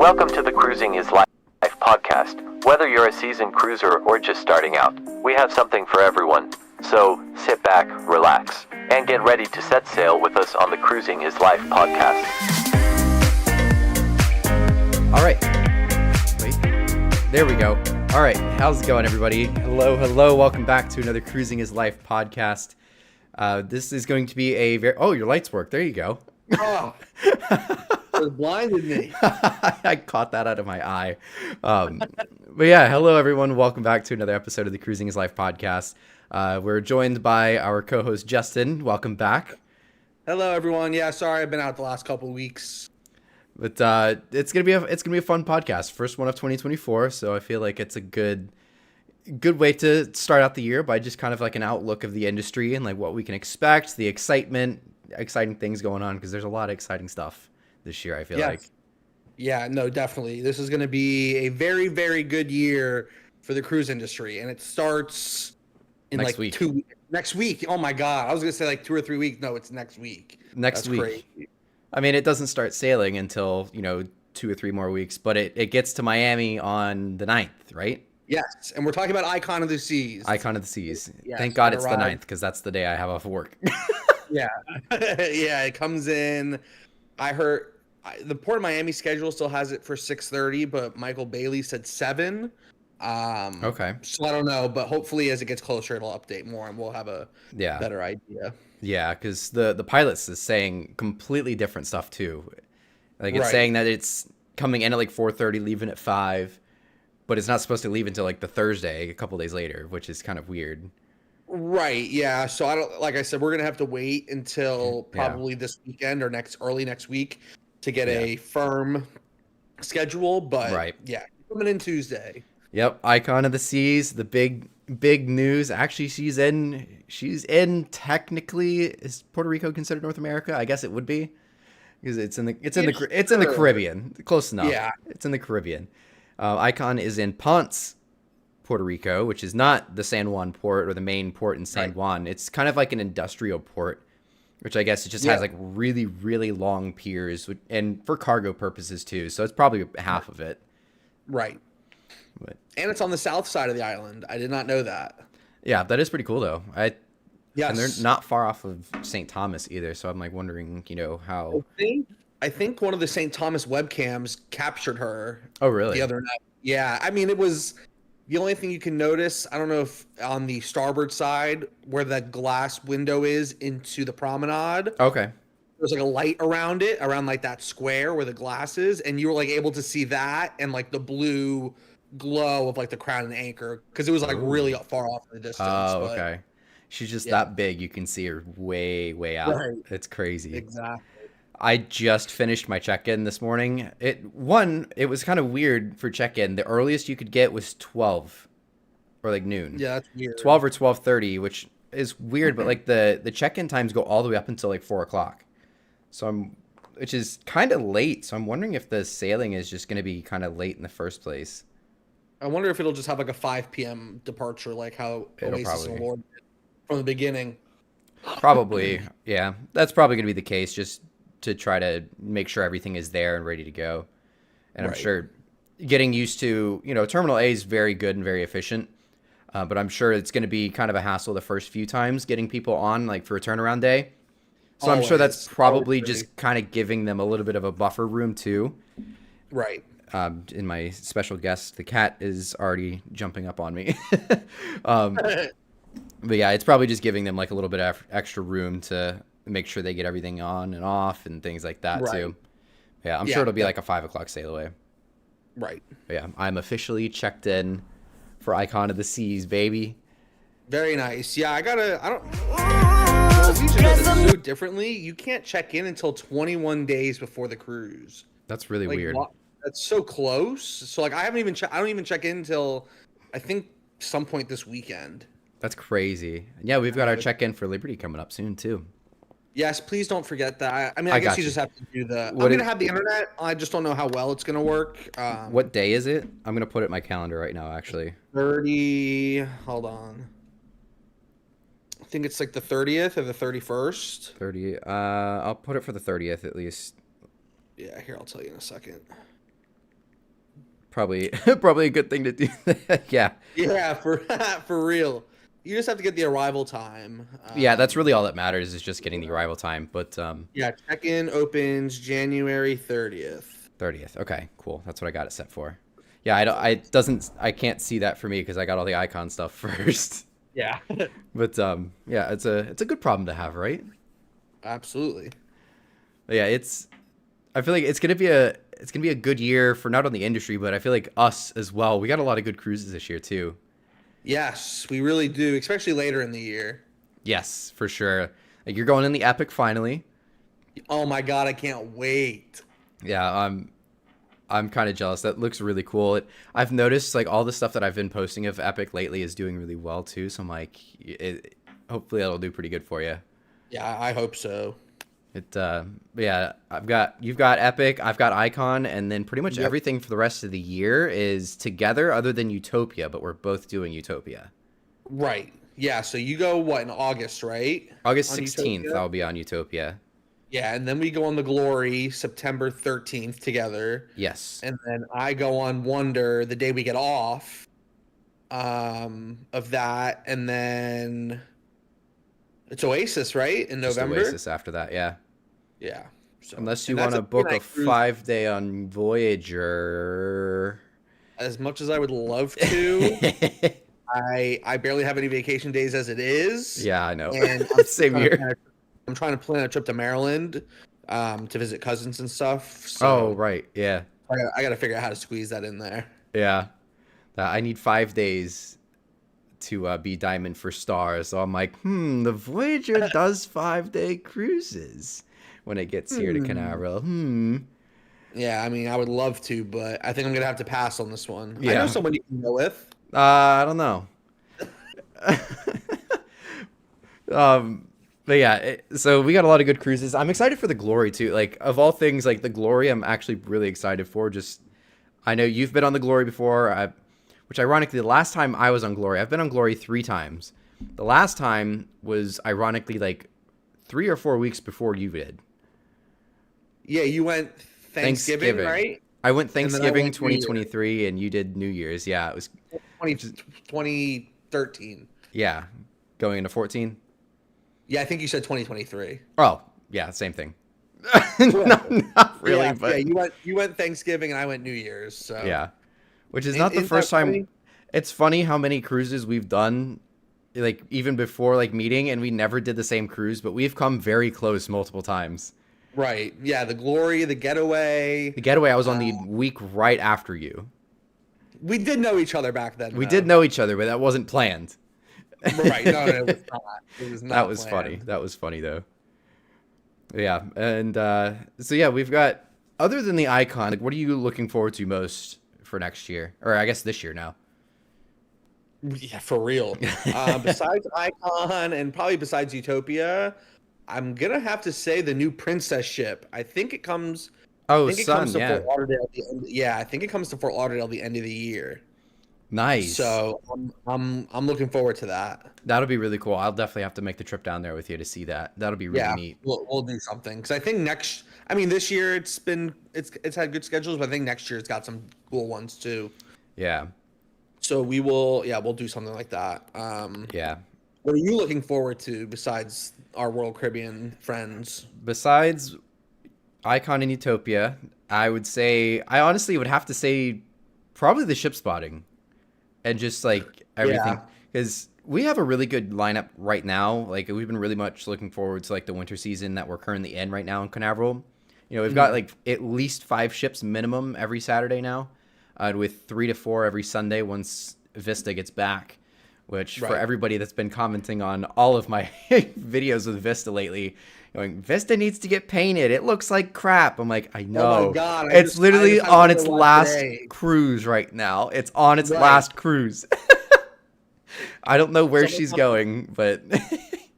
Welcome to the Cruising is Life podcast. Whether you're a seasoned cruiser or just starting out, we have something for everyone. So sit back, relax, and get ready to set sail with us on the Cruising is Life podcast. All right. Wait. There we go. All right. How's it going, everybody? Hello. Welcome back to another Cruising is Life podcast. This is going to be a very... Oh, your lights work. There you go. Oh, it blinded me. I caught that out of my eye. But yeah, hello, everyone. Welcome back to another episode of the Cruising is Life podcast. We're joined by our co-host, Justin. Welcome back. Hello, everyone. Yeah, sorry I've been out the last couple of weeks. But it's gonna be a fun podcast. First one of 2024, so I feel like it's a good way to start out the year by just kind of like an outlook of the industry and like what we can expect, the exciting things going on, because there's a lot of exciting stuff this year, I feel like. Yeah, no, definitely. This is going to be a very, very good year for the cruise industry, and it starts in next week. Next week. Oh my God. I was going to say like 2 or 3 weeks. No, it's next week. That's week. Crazy. I mean, it doesn't start sailing until, 2 or 3 more weeks, but it gets to Miami on the 9th, right? Yes, and we're talking about Icon of the Seas. Icon of the Seas. Yes, Thank God it's the 9th, because that's the day I have off work. Yeah. Yeah, it comes in. I heard the Port of Miami schedule still has it for 6:30, but Michael Bailey said 7. Okay. So I don't know, but hopefully as it gets closer, it'll update more and we'll have a better idea. Yeah, because the pilots is saying completely different stuff too. Like it's saying that it's coming in at like 4:30, leaving at 5, but it's not supposed to leave until like the Thursday, a couple days later, which is kind of weird. Right. Yeah. So like I said, we're gonna have to wait until probably this weekend or early next week to get a firm schedule. But yeah, coming in Tuesday. Yep. Icon of the Seas, the big news. Actually, she's in technically. Is Puerto Rico considered North America? I guess it would be, because it's in the Caribbean. Close enough. Yeah. It's in the Caribbean. Icon is in Ponce, Puerto Rico, which is not the San Juan port or the main port in San Juan. It's kind of like an industrial port, which I guess it just has like really, really long piers and for cargo purposes too. So it's probably half of it. Right. But, and it's on the south side of the island. I did not know that. Yeah, that is pretty cool though. Yes. And they're not far off of St. Thomas either. So I'm like wondering, how. I think one of the St. Thomas webcams captured her. Oh, really? The other night. Yeah. I mean, it was the only thing you can notice. I don't know if on the starboard side where the glass window is into the promenade. Okay. There's like a light around it, around like that square where the glass is. And you were like able to see that and like the blue glow of like the crown and anchor, because it was like really far off in the distance. Oh, okay. She's just that big. You can see her way out. Right. It's crazy. Exactly. I just finished my check-in this morning. It was kind of weird for check-in. The earliest you could get was 12 or like noon. Yeah, that's weird. 12 or 12:30, which is weird, but like the check-in times go all the way up until like 4 o'clock. Which is kind of late. So I'm wondering if the sailing is just going to be kind of late in the first place. I wonder if it'll just have like a 5 p.m. departure, like how Oasis and Lord did from the beginning. Probably, yeah. That's probably going to be the case, just to try to make sure everything is there and ready to go. And I'm sure getting used to, Terminal A is very good and very efficient, but I'm sure it's going to be kind of a hassle the first few times getting people on, like for a turnaround day. So I'm sure that's probably just kind of giving them a little bit of a buffer room too. Right. In my special guest, the cat is already jumping up on me. But yeah, it's probably just giving them like a little bit of extra room to make sure they get everything on and off and things like that too. Yeah, I'm sure it'll be like a 5 o'clock sail away. Right. But yeah, I'm officially checked in for Icon of the Seas, baby. Very nice. Yeah, you should know this so differently. You can't check in until 21 days before the cruise. That's really weird. That's so close. So like I don't even check in until I think some point this weekend. That's crazy. Yeah, we've got our check-in for Liberty coming up soon too. Yes, please don't forget that. I mean, I guess you just have to do I'm going to have the internet. I just don't know how well it's going to work. What day is it? I'm going to put it in my calendar right now, actually. 30. Hold on. I think it's like the 30th or the 31st. 30. I'll put it for the 30th at least. Yeah, here, I'll tell you in a second. Probably probably a good thing to do. Yeah. Yeah, for real. You just have to get the arrival time. Yeah, that's really all that matters is just getting the arrival time. But yeah, check-in opens January 30th. 30th. Okay, cool. That's what I got it set for. Yeah, I can't see that for me because I got all the icon stuff first. Yeah. But yeah, it's a good problem to have, right? Absolutely. But yeah, I feel like it's gonna be a good year for not only the industry, but I feel like us as well. We got a lot of good cruises this year too. Yes, we really do, especially later in the year. Yes, for sure. Like you're going in the Epic finally. Oh my god, I can't wait. Yeah, I'm kind of jealous. That looks really cool. I've noticed like all the stuff that I've been posting of Epic lately is doing really well too. So I'm like, hopefully that'll do pretty good for you. Yeah, I hope so. Yeah, you've got Epic, I've got Icon, and then pretty much everything for the rest of the year is together other than Utopia, but we're both doing Utopia. Right. Yeah, so you go in August, right? August 16th I'll be on Utopia. Yeah, and then we go on the Glory September 13th together. Yes. And then I go on Wonder the day we get off of that, and then it's Oasis, right? In November. Just Oasis after that, yeah. Yeah. So, unless you want to book a 5-day on Voyager. As much as I would love to, I barely have any vacation days as it is. Yeah, I know. And Same here. I'm trying to plan a trip to Maryland to visit cousins and stuff. So oh, right. Yeah. I got to figure out how to squeeze that in there. Yeah. I need 5 days to be Diamond for Stars. So I'm like, the Voyager does 5-day cruises when it gets here to Canaveral. Yeah, I mean, I would love to, but I think I'm going to have to pass on this one. Yeah. I know someone you can go with. I don't know. But yeah, so we got a lot of good cruises. I'm excited for the Glory too. Like of all things, like the Glory, I'm actually really excited for. Just I know you've been on the Glory before, which ironically, the last time I was on Glory, I've been on Glory 3 times. The last time was ironically like 3 or 4 weeks before you did. Yeah, you went Thanksgiving, right? I went Thanksgiving 2023, and you did New Year's. Yeah, it was 2013. Yeah, going into 14. Yeah, I think you said 2023. Oh, yeah, same thing. not really, yeah, but yeah, you went Thanksgiving and I went New Year's. So yeah, which is not the first time. It's funny how many cruises we've done, like even before like meeting, and we never did the same cruise, but we've come very close multiple times. Right. Yeah, the Glory, the Getaway. The Getaway, I was on the week right after you. We did know each other back then. We did know each other, but that wasn't planned. Right. No, it was not. It was not. That was planned. funny. That was funny though. Yeah, and so yeah, we've got other than the Icon. Like, what are you looking forward to most for next year, or I guess this year now? Yeah, for real. Besides Icon and probably besides Utopia, I'm gonna have to say the new Princess ship. I think it comes. Oh, I think it comes to Fort Lauderdale. I think it comes to Fort Lauderdale the end of the year. Nice. So I'm looking forward to that. That'll be really cool. I'll definitely have to make the trip down there with you to see that. That'll be really neat. We'll do something because I think this year it's had good schedules, but I think next year it's got some cool ones too. Yeah. So we'll do something like that. Yeah. What are you looking forward to besides our Royal Caribbean friends? Besides Icon and Utopia, I honestly would have to say probably the ship spotting and just like everything. Because we have a really good lineup right now. Like we've been really much looking forward to like the winter season that we're currently in right now in Canaveral. You know, we've got like at least 5 ships minimum every Saturday now, with 3 to 4 every Sunday once Vista gets back. Which for everybody that's been commenting on all of my videos with Vista lately, going, Vista needs to get painted. It looks like crap. I'm like, I know. Oh my God, it's literally on its last cruise right now. It's on its last cruise. I don't know where she's going, but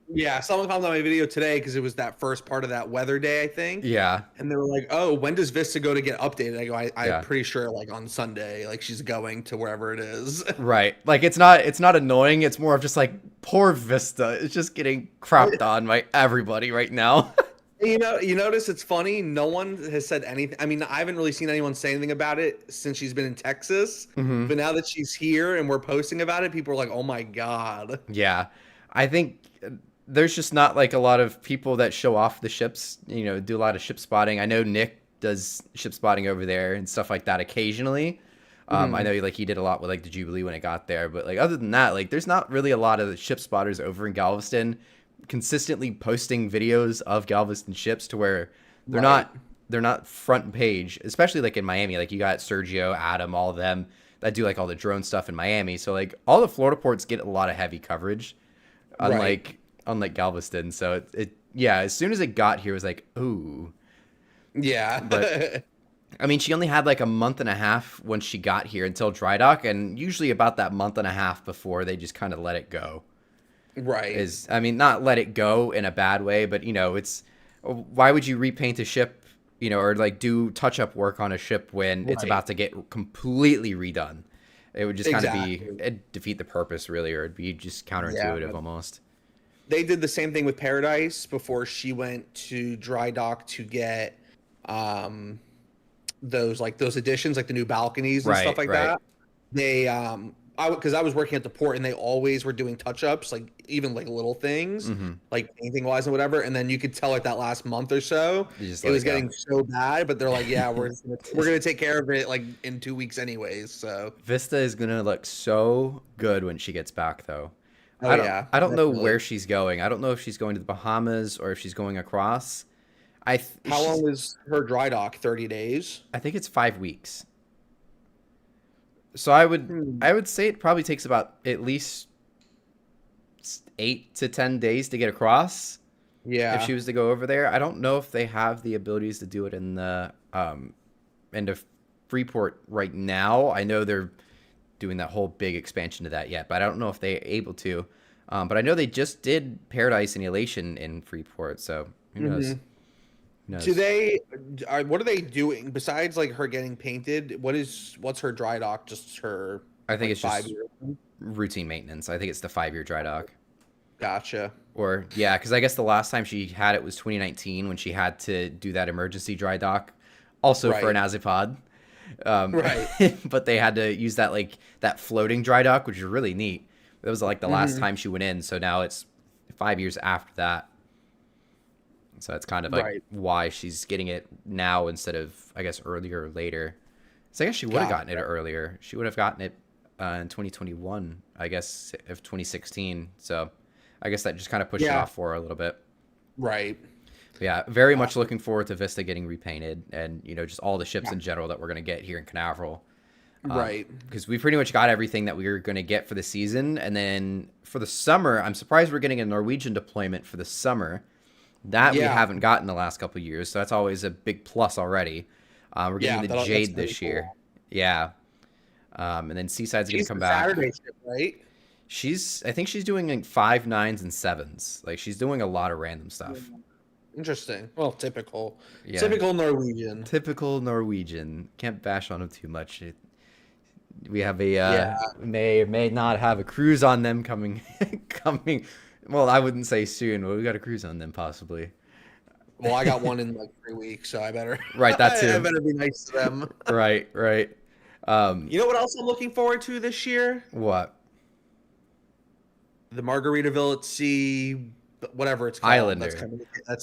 yeah, someone commented on my video today because it was that first part of that weather day, I think. Yeah. And they were like, "Oh, when does Vista go to get updated?" I go, I'm pretty sure like on Sunday, like she's going to wherever it is. Right. Like it's not annoying. It's more of just like poor Vista. It's just getting crapped on by everybody right now. You notice it's funny. No one has said anything. I mean, I haven't really seen anyone say anything about it since she's been in Texas. Mm-hmm. But now that she's here and we're posting about it, people are like, "Oh my god!" Yeah, I think there's just not like a lot of people that show off the ships. Do a lot of ship spotting. I know Nick does ship spotting over there and stuff like that occasionally. I know like he did a lot with like the Jubilee when it got there, but like other than that, like there's not really a lot of ship spotters over in Galveston consistently posting videos of Galveston ships to where they're not front page, especially like in Miami. Like you got Sergio, Adam, all of them that do like all the drone stuff in Miami. So like all the Florida ports get a lot of heavy coverage, unlike Galveston. So yeah, as soon as it got here, it was like, ooh. Yeah. But I mean, she only had like a month and a half when she got here until dry dock, and usually about that month and a half before they just kind of let it go. Right. I mean, not let it go in a bad way, but it's why would you repaint a ship, or like do touch up work on a ship when it's about to get completely redone? It would just kind of it'd defeat the purpose, really, or it'd be just counterintuitive almost. They did the same thing with Paradise before she went to dry dock to get those additions, like the new balconies and stuff like that. They because I was working at the port and they always were doing touch-ups, like even like little things, like painting wise and whatever. And then you could tell like that last month or so, it was getting so bad, but they're like, yeah, we're gonna take care of it like in 2 weeks anyways. So Vista is gonna look so good when she gets back though. I don't know where she's going. I don't know if she's going to the Bahamas or if she's going across. How long is her dry dock? 30 days? I think it's 5 weeks. So I would say it probably takes about at least 8 to 10 days to get across. Yeah. If she was to go over there, I don't know if they have the abilities to do it in the into Freeport right now. I know they're doing that whole big expansion to that yet, but I don't know if they're able to. But I know they just did Paradise and Elation in Freeport, so who knows? What are they doing besides like her getting painted? What's her dry dock? Just her? I think it's just routine maintenance. I think it's the 5-year dry dock. Gotcha. Or yeah, because I guess the last time she had it was 2019 when she had to do that emergency dry dock, also for an Azipod. But they had to use that floating dry dock, which is really neat. That was like the last time she went in, so now it's 5 years after that. So that's kind of like why she's getting it now instead of, I guess, earlier or later. So I guess she would have gotten it earlier. She would have gotten it in 2021, I guess, of 2016. So I guess that just kind of pushed it off for her a little bit. Right. Yeah, very much looking forward to Vista getting repainted and, just all the ships in general that we're going to get here in Canaveral. Because we pretty much got everything that we were going to get for the season. And then for the summer, I'm surprised we're getting a Norwegian deployment for the summer. That we haven't gotten the last couple of years, so that's always a big plus already. We're getting the Jade this year. Yeah. And then Seaside's going to come back. Saturday ship, right? I think she's doing like 5, 9s, and 7s. Like she's doing a lot of random stuff. Interesting. Well, typical. Yeah. Typical Norwegian. Typical Norwegian. Can't bash on them too much. We have may or may not have a cruise on them coming. Well, I wouldn't say soon, but we got a cruise on them possibly. Well, I got one in like 3 weeks, so I better. Right, that too. I better be nice to them. Right. You know what else I'm looking forward to this year? What? The Margaritaville at Sea, whatever it's called. Islander.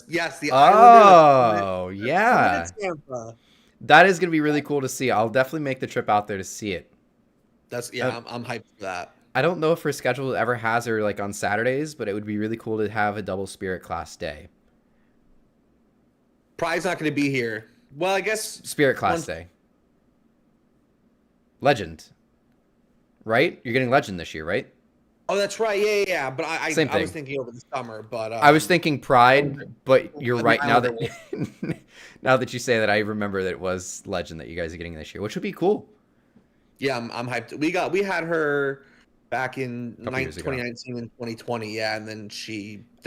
Yes, the Islander. Oh, yeah. That is going to be really cool to see. I'll definitely make the trip out there to see it. I'm hyped for that. I don't know if her schedule ever has her like on Saturdays, but it would be really cool to have a double Spirit class day. Pride's not going to be here. Well, I guess Spirit class day. Legend. Right? You're getting Legend this year, right? Oh, that's right. Yeah. But I was thinking over the summer, but I was thinking Pride, but you're right now that you say that, I remember that it was Legend that you guys are getting this year, which would be cool. Yeah, I'm hyped. We had her back in 2019 and 2020, and then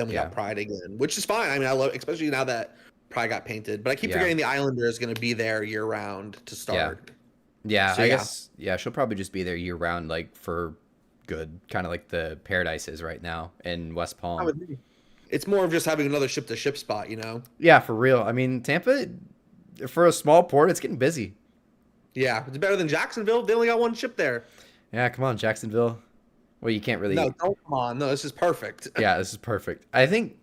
we got Pride again, which is fine. I mean, I love, especially now that Pride got painted. But I keep forgetting the Islander is going to be there year round to start. Yeah, so, I guess she'll probably just be there year round, like for good, kind of like the Paradise is right now in West Palm. It's more of just having another ship-to-ship spot, you know? Yeah, for real. I mean, Tampa, for a small port, it's getting busy. Yeah, it's better than Jacksonville. They only got one ship there. Yeah, come on, Jacksonville. Well, you can't really. No, don't come on. No, this is perfect. Yeah, this is perfect. I think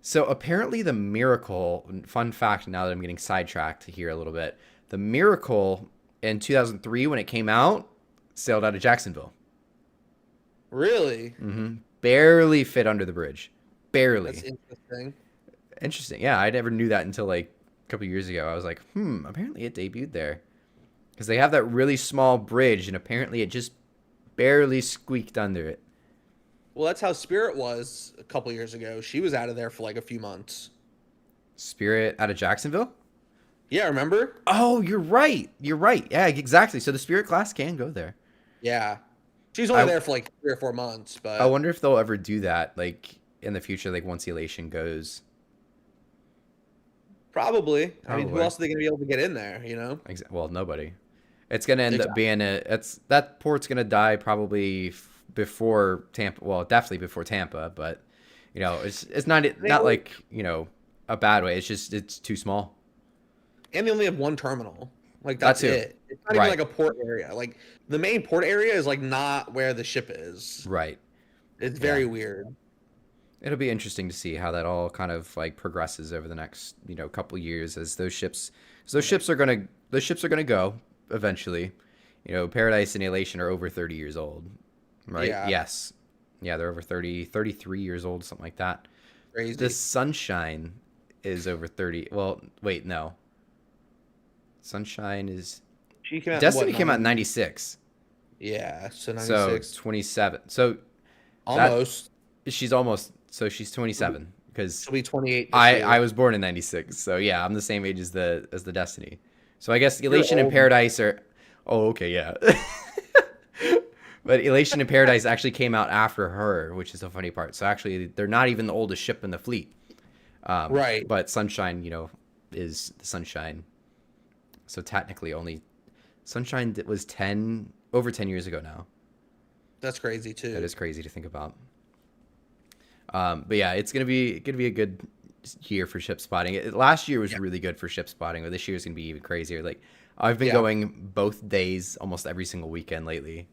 so. Apparently, the Miracle. Fun fact. Now that I'm getting sidetracked here a little bit, the Miracle in 2003 when it came out sailed out of Jacksonville. Really? Mm-hmm. Barely fit under the bridge. Barely. That's interesting. Interesting. Yeah, I never knew that until like a couple years ago. I was like, apparently it debuted there. Because they have that really small bridge, and apparently it just barely squeaked under it. Well, that's how Spirit was a couple years ago. She was out of there for like a few months. Spirit out of Jacksonville? Yeah, remember? Oh, you're right. You're right. Yeah, exactly. So the Spirit class can go there. Yeah. She's only there for like 3 or 4 months, but I wonder if they'll ever do that, like in the future, like once Elation goes. Probably. I mean, who else are they going to be able to get in there, you know? Well, nobody. It's going to end up being that port's going to die probably before Tampa. Well, definitely before Tampa, but you know, it's not like, you know, a bad way. It's just it's too small. And they only have one terminal. Like that's it. It's not even like a port area. Like the main port area is like not where the ship is. Right. It's very weird. It'll be interesting to see how that all kind of like progresses over the next, you know, couple years as those ships are gonna go eventually. You know, Paradise and Elation are over 30 years old, right? Yeah. Yes. Yeah, they're over 33 years old, something like that. Crazy. The Sunshine is over 30. Well, wait, no. Sunshine is... Destiny came out in 96. Yeah, so 96. So 27. So... Almost. She's almost... So she's 27. Because she'll be 28. I was born in 96. So yeah, I'm the same age as the Destiny. So I guess Elation and Paradise are... Oh, okay, yeah. But Elation and Paradise actually came out after her, which is the funny part. So actually, they're not even the oldest ship in the fleet. Right. But Sunshine, you know, is the Sunshine. So technically only... Sunshine was over 10 years ago now. That's crazy, too. That is crazy to think about. But yeah, it's gonna be a good year for ship spotting. Last year was really good for ship spotting, but this year is gonna be even crazier. Like I've been going both days almost every single weekend lately,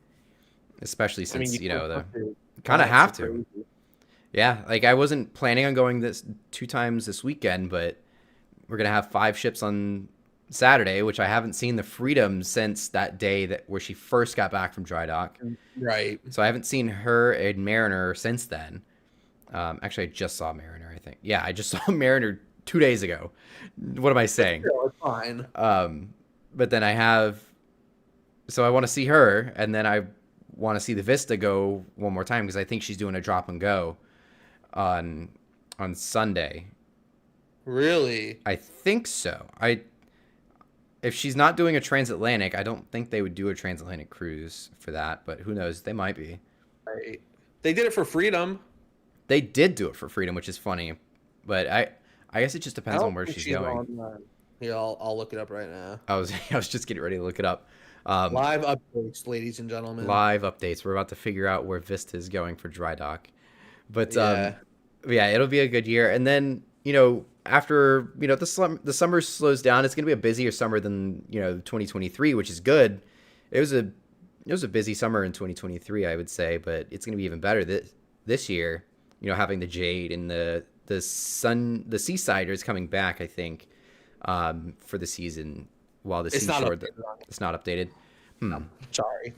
especially since you know the kind of have to. Yeah, like I wasn't planning on going 2 times this weekend, but we're gonna have 5 ships on Saturday, which I haven't seen the Freedom since that day where she first got back from dry dock. Right. So I haven't seen her and Mariner since then. Actually, I just saw Mariner, I think. Yeah, I just saw Mariner 2 days ago. What am I saying? It's fine. But then so I want to see her, and then I want to see the Vista go one more time because I think she's doing a drop and go on Sunday. Really? I think so. If she's not doing a transatlantic, I don't think they would do a transatlantic cruise for that, but who knows? They might be. Right. They did it for Freedom. They did do it for Freedom, which is funny, but I guess it just depends on where she's going. Yeah, I'll look it up right now. I was just getting ready to look it up. Live updates, ladies and gentlemen. Live updates. We're about to figure out where Vista is going for dry dock, but yeah, it'll be a good year. And then after the summer slows down, it's gonna be a busier summer than 2023, which is good. It was a busy summer in 2023, I would say, but it's gonna be even better this year. Having the Jade and the Seasider is coming back, I think, for the season. While the Seashore, it's not updated. Sorry.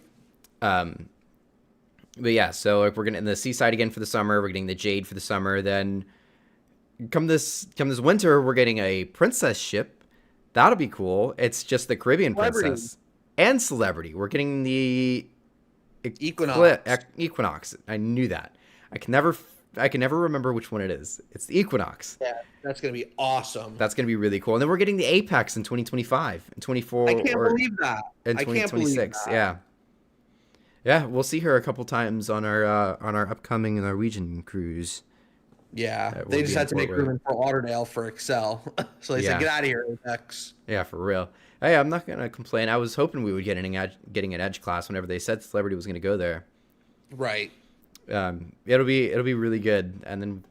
But yeah, so we're getting the Seaside again for the summer. We're getting the Jade for the summer. Then come this winter, we're getting a Princess ship. That'll be cool. It's just the Caribbean Princess and Celebrity. We're getting the Equinox. I knew that. I can never remember which one it is. It's the Equinox. Yeah, that's going to be awesome. That's going to be really cool. And then we're getting the Apex in 2025 and 24. I can't believe that. In 2026. Yeah. Yeah, we'll see her a couple times on our upcoming Norwegian cruise. Yeah, they just had to make room in Fort Lauderdale for Excel. So they said, get out of here, Apex. Yeah, for real. Hey, I'm not going to complain. I was hoping we would getting an Edge class whenever they said Celebrity was going to go there. Right. It'll be really good. And then,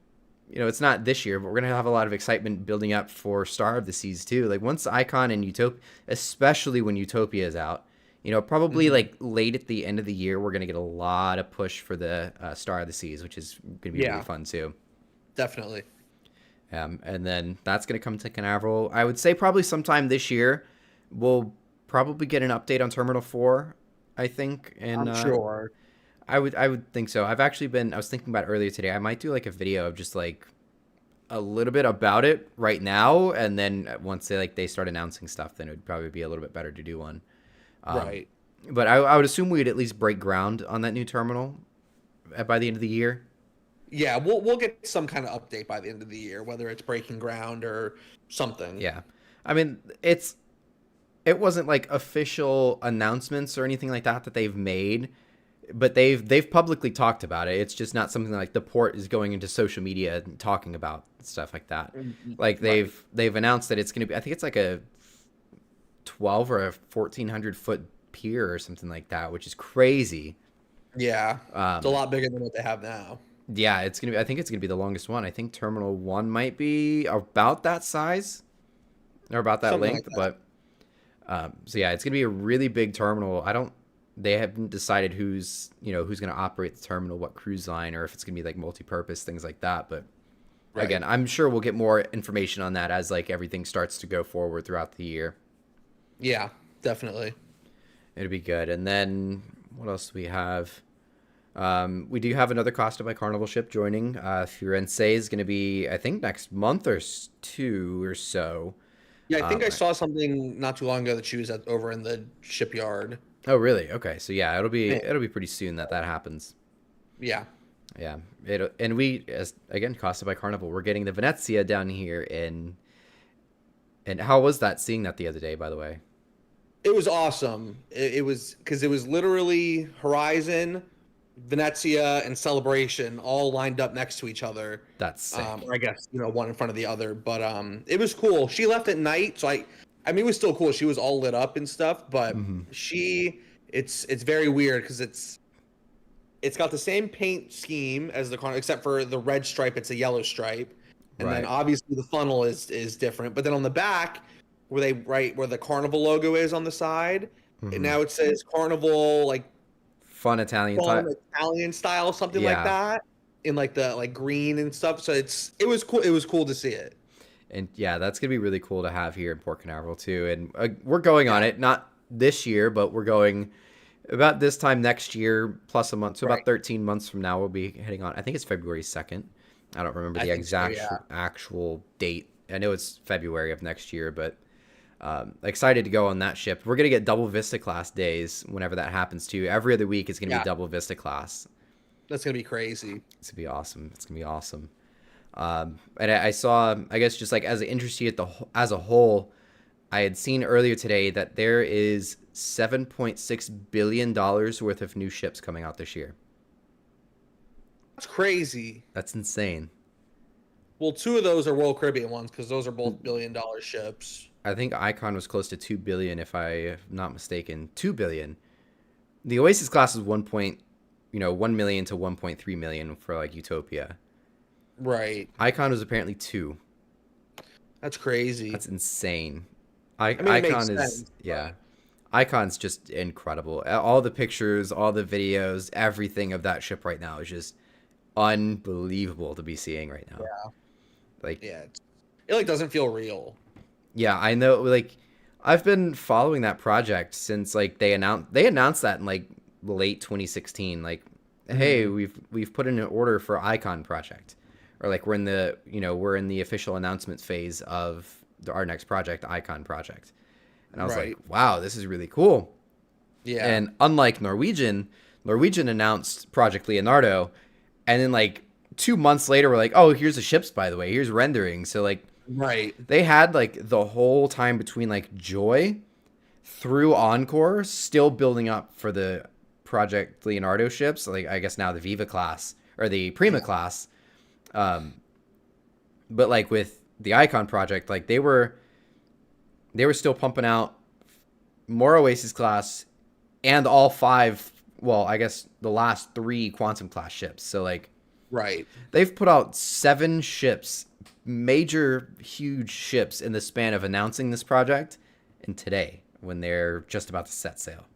it's not this year, but we're gonna have a lot of excitement building up for Star of the Seas too. Like once Icon and Utopia, especially when Utopia is out, probably like late at the end of the year, we're gonna get a lot of push for the Star of the Seas, which is gonna be really fun too. Definitely. And then that's gonna come to Canaveral. I would say probably sometime this year, we'll probably get an update on Terminal 4. I think, and I'm sure. I would think so. I was thinking about it earlier today. I might do like a video of just like a little bit about it right now, and then once they start announcing stuff, then it would probably be a little bit better to do one. Right. But I would assume we'd at least break ground on that new terminal by the end of the year. Yeah, we'll get some kind of update by the end of the year, whether it's breaking ground or something. Yeah, I mean it wasn't like official announcements or anything like that they've made, but they've publicly talked about it. It's just not something like the port is going into social media and talking about stuff like that. Like they've announced that it's going to be, I think it's like a 12 or a 1,400 foot pier or something like that, which is crazy. Yeah, it's a lot bigger than what they have now. Yeah, I think it's gonna be the longest one. I think Terminal 1 might be about that size or about that Something length, like that. but so yeah, it's gonna be a really big terminal. They haven't decided who's going to operate the terminal, what cruise line, or if it's going to be like multi-purpose, things like that. But again, I'm sure we'll get more information on that as like everything starts to go forward throughout the year. Yeah, definitely. It'll be good. And then what else do we have? We do have another Costa by Carnival ship joining. Firenze is going to be, I think, next month or two or so. Yeah, I think I saw something not too long ago that she was over in the shipyard. Oh, really? Okay. So yeah, it'll be pretty soon that happens. Yeah. Yeah. And we, again, Costa by Carnival, we're getting the Venezia down here and how was that, seeing that the other day, by the way? It was awesome. It was, because it was literally Horizon, Venezia, and Celebration all lined up next to each other. That's sick. Or I guess, one in front of the other. But it was cool. She left at night, so I mean, it was still cool. She was all lit up and stuff, but it's very weird because it's got the same paint scheme as the Carnival, except for the red stripe, it's a yellow stripe. And then obviously the funnel is different. But then on the back, where the Carnival logo is on the side, and now it says Carnival, like fun Italian style, something like that, in like the green and stuff. So it was cool. It was cool to see it. And yeah, that's going to be really cool to have here in Port Canaveral too. And we're going on it, not this year, but we're going about this time next year, plus a month. So about 13 months from now, we'll be heading on. I think it's February 2nd. I don't remember the exact actual date. I know it's February of next year, but excited to go on that ship. We're going to get double Vista class days whenever that happens too. Every other week is going to be double Vista class. That's going to be crazy. It's going to be awesome. It's going to be awesome. And I saw, I guess, just like as an industry as a whole, I had seen earlier today that there is $7.6 billion worth of new ships coming out this year. That's crazy. That's insane. Well, two of those are Royal Caribbean ones because those are both billion-dollar ships. I think Icon was close to 2 billion, if I'm not mistaken. 2 billion. The Oasis class is 1 million to 1.3 million for like Utopia. Right. Icon was apparently 2. That's crazy. That's insane. Icon is Icon's just incredible. All the pictures, all the videos, everything of that ship right now is just unbelievable to be seeing right now. Yeah. It doesn't feel real. Yeah, I know. Like, I've been following that project since like they announced that in like late 2016. Like, hey, we've put in an order for Icon project. Or like we're in the official announcement phase of our next project, Icon project. And I was like, wow, this is really cool. Yeah. And unlike Norwegian announced Project Leonardo, and then like 2 months later we're like, oh, here's the ships, by the way, here's rendering. So like they had like the whole time between like Joy through Encore still building up for the Project Leonardo ships, like I guess now the Viva class or the Prima class. But like with the Icon project, like they were still pumping out more Oasis class and all 5, well, I guess the last 3 Quantum class ships. So like Right. They've put out 7 ships, major, huge ships, in the span of announcing this project and today when they're just about to set sail.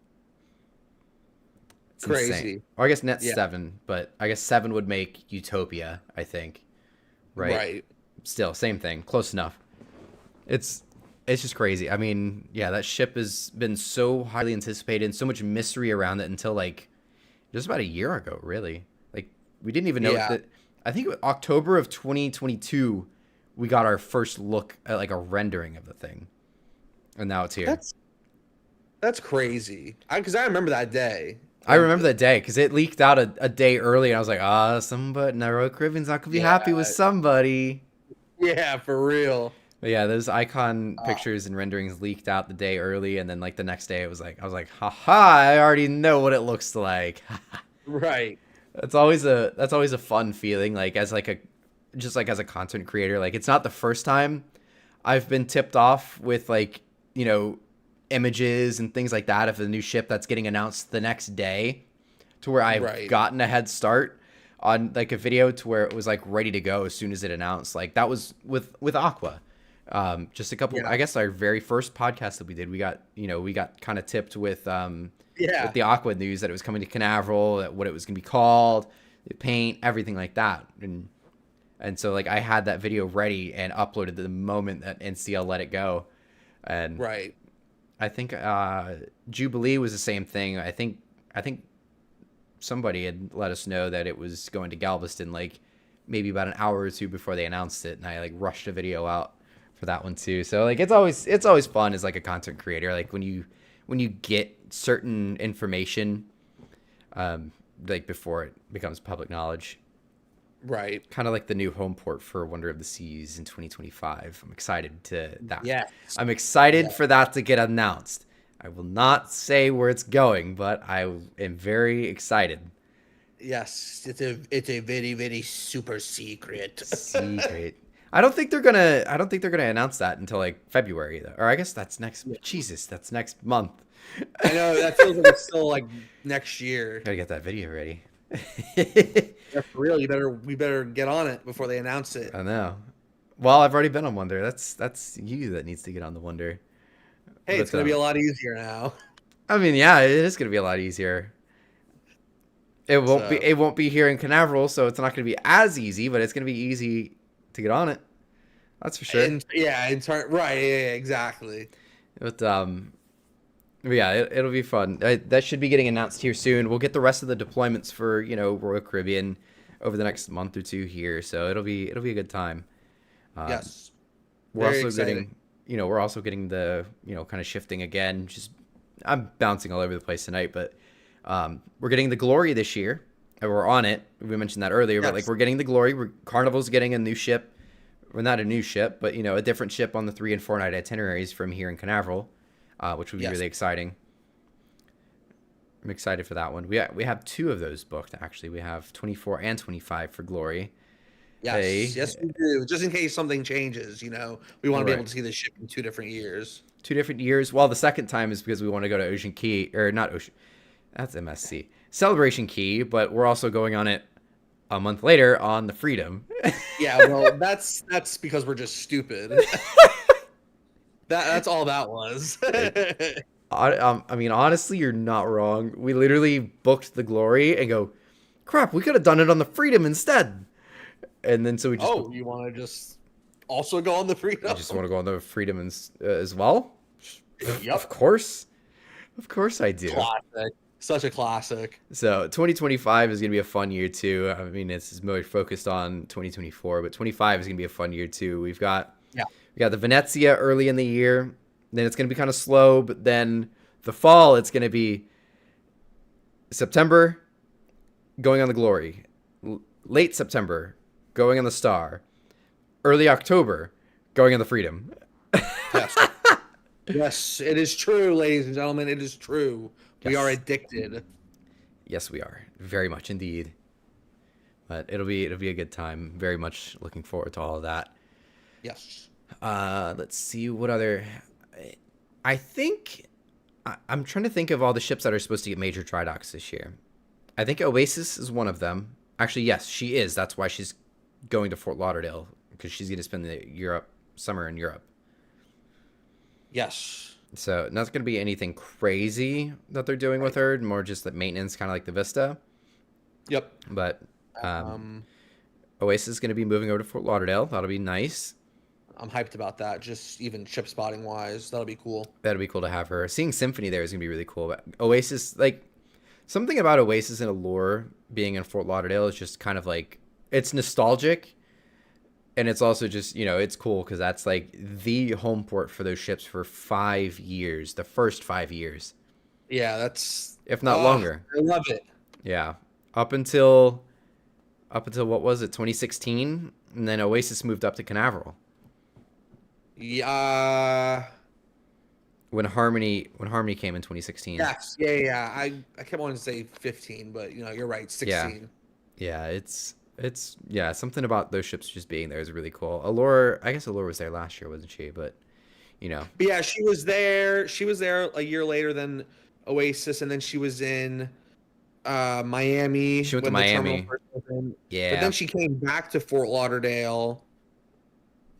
It's crazy. Insane. Or I guess net 7, but I guess 7 would make Utopia, I think. Right. Still, same thing. Close enough. It's just crazy. I mean, yeah, that ship has been so highly anticipated and so much mystery around it until like just about a year ago, really. Like we didn't even know that. I think October of 2022 we got our first look at like a rendering of the thing. And now it's here. That's crazy. Because I remember that day. I remember that day because it leaked out a day early, and I was like, somebody, Royal Caribbean's not gonna be happy with somebody. Yeah, for real. But yeah, those icon pictures and renderings leaked out the day early, and then like the next day, I was like, haha, I already know what it looks like. Right. That's always a fun feeling, like as a content creator. Like it's not the first time I've been tipped off with like, images and things like that of the new ship that's getting announced the next day, to where I've gotten a head start on like a video to where it was like ready to go as soon as it announced. Like that was with Aqua. Just a couple, I guess our very first podcast that we did, we got kind of tipped with the Aqua news that it was coming to Canaveral, what it was going to be called, the paint, everything like that. And so like I had that video ready and uploaded the moment that NCL let it go. And I think Jubilee was the same thing. I think somebody had let us know that it was going to Galveston like maybe about an hour or two before they announced it, and I like rushed a video out for that one too. So like it's always fun as like a content creator, like when you get certain information like before it becomes public knowledge. Right. Kind of like the new home port for Wonder of the Seas in 2025. I'm excited to that. Yeah. I'm excited for that to get announced. I will not say where it's going, but I am very excited. Yes, it's a very, very super secret. I don't think they're gonna announce that until like February, though. Or I guess that's next. Yeah. Jesus, that's next month. I know that feels like it's still like next year. Gotta get that video ready. Yeah, for real. We better get on it before they announce it. I know. Well, I've already been on Wonder. That's you that needs to get on the Wonder. Hey, it's gonna be a lot easier now. I mean, yeah, it is gonna be a lot easier. It won't be here in Canaveral, so it's not gonna be as easy, but it's gonna be easy to get on it. That's for sure. Right. Yeah, exactly. But yeah, it'll be fun. That should be getting announced here soon. We'll get the rest of the deployments for Royal Caribbean over the next month or two here, so it'll be a good time. Yes, we're also getting the kind of shifting again. Just I'm bouncing all over the place tonight, but we're getting the Glory this year, and we're on it. We mentioned that earlier, but like we're getting the Glory. Carnival's getting a new ship, well, not a new ship, but a different ship on the 3 and 4 night itineraries from here in Canaveral. Which would be really exciting. I'm excited for that one. We have 2 of those booked, actually. We have 24 and 25 for Glory. Yes, we do. Just in case something changes, we want to be able to see the ship in 2 different years. 2 different years. Well, the second time is because we want to go to Ocean Key, or not Ocean. That's MSC. Celebration Key, but we're also going on it a month later on the Freedom. Yeah, well, that's because we're just stupid. That's all that was. I mean, honestly, you're not wrong. We literally booked the Glory and go, crap, we could have done it on the Freedom instead. And then so we just... Oh, you want to just also go on the Freedom? I just want to go on the Freedom as well? Yep. Of course. Of course I do. Classic. Such a classic. So 2025 is going to be a fun year too. I mean, it's more focused on 2024, but 25 is going to be a fun year too. We got the Venezia early in the year. Then it's going to be kind of slow, but then the fall, it's going to be September, going on the Glory. Late September, going on the Star. Early October, going on the Freedom. Yes. Yes, it is true, ladies and gentlemen. It is true. Yes. We are addicted. Yes, we are. Very much indeed. But it'll be a good time. Very much looking forward to all of that. Yes. Let's see what other. I think I'm trying to think of all the ships that are supposed to get major dry docks this year. I think Oasis is one of them. Actually, yes, she is. That's why she's going to Fort Lauderdale, because she's going to spend the summer in Europe. Yes. So not going to be anything crazy that they're doing with her. More just the maintenance, kind of like the Vista. Yep. But Oasis is going to be moving over to Fort Lauderdale. That'll be nice. I'm hyped about that. Just even ship spotting wise, that'll be cool. That'll be cool to have her. Seeing Symphony there is going to be really cool. But Oasis, like, something about Oasis and Allure being in Fort Lauderdale is just kind of like, it's nostalgic. And it's also just, it's cool because that's like the home port for those ships for 5 years, the first 5 years. Yeah, that's... If not longer. I love it. Yeah. Up until what was it, 2016? And then Oasis moved up to Canaveral. Yeah. When Harmony came in 2016. Yes. Yeah. I kept wanting to say 15, but you're right, 16. Yeah, it's something about those ships just being there is really cool. Allure, I guess Allure was there last year, wasn't she? But But yeah, she was there. She was there a year later than Oasis, and then she was in Miami. She went to Miami. Yeah. But then she came back to Fort Lauderdale,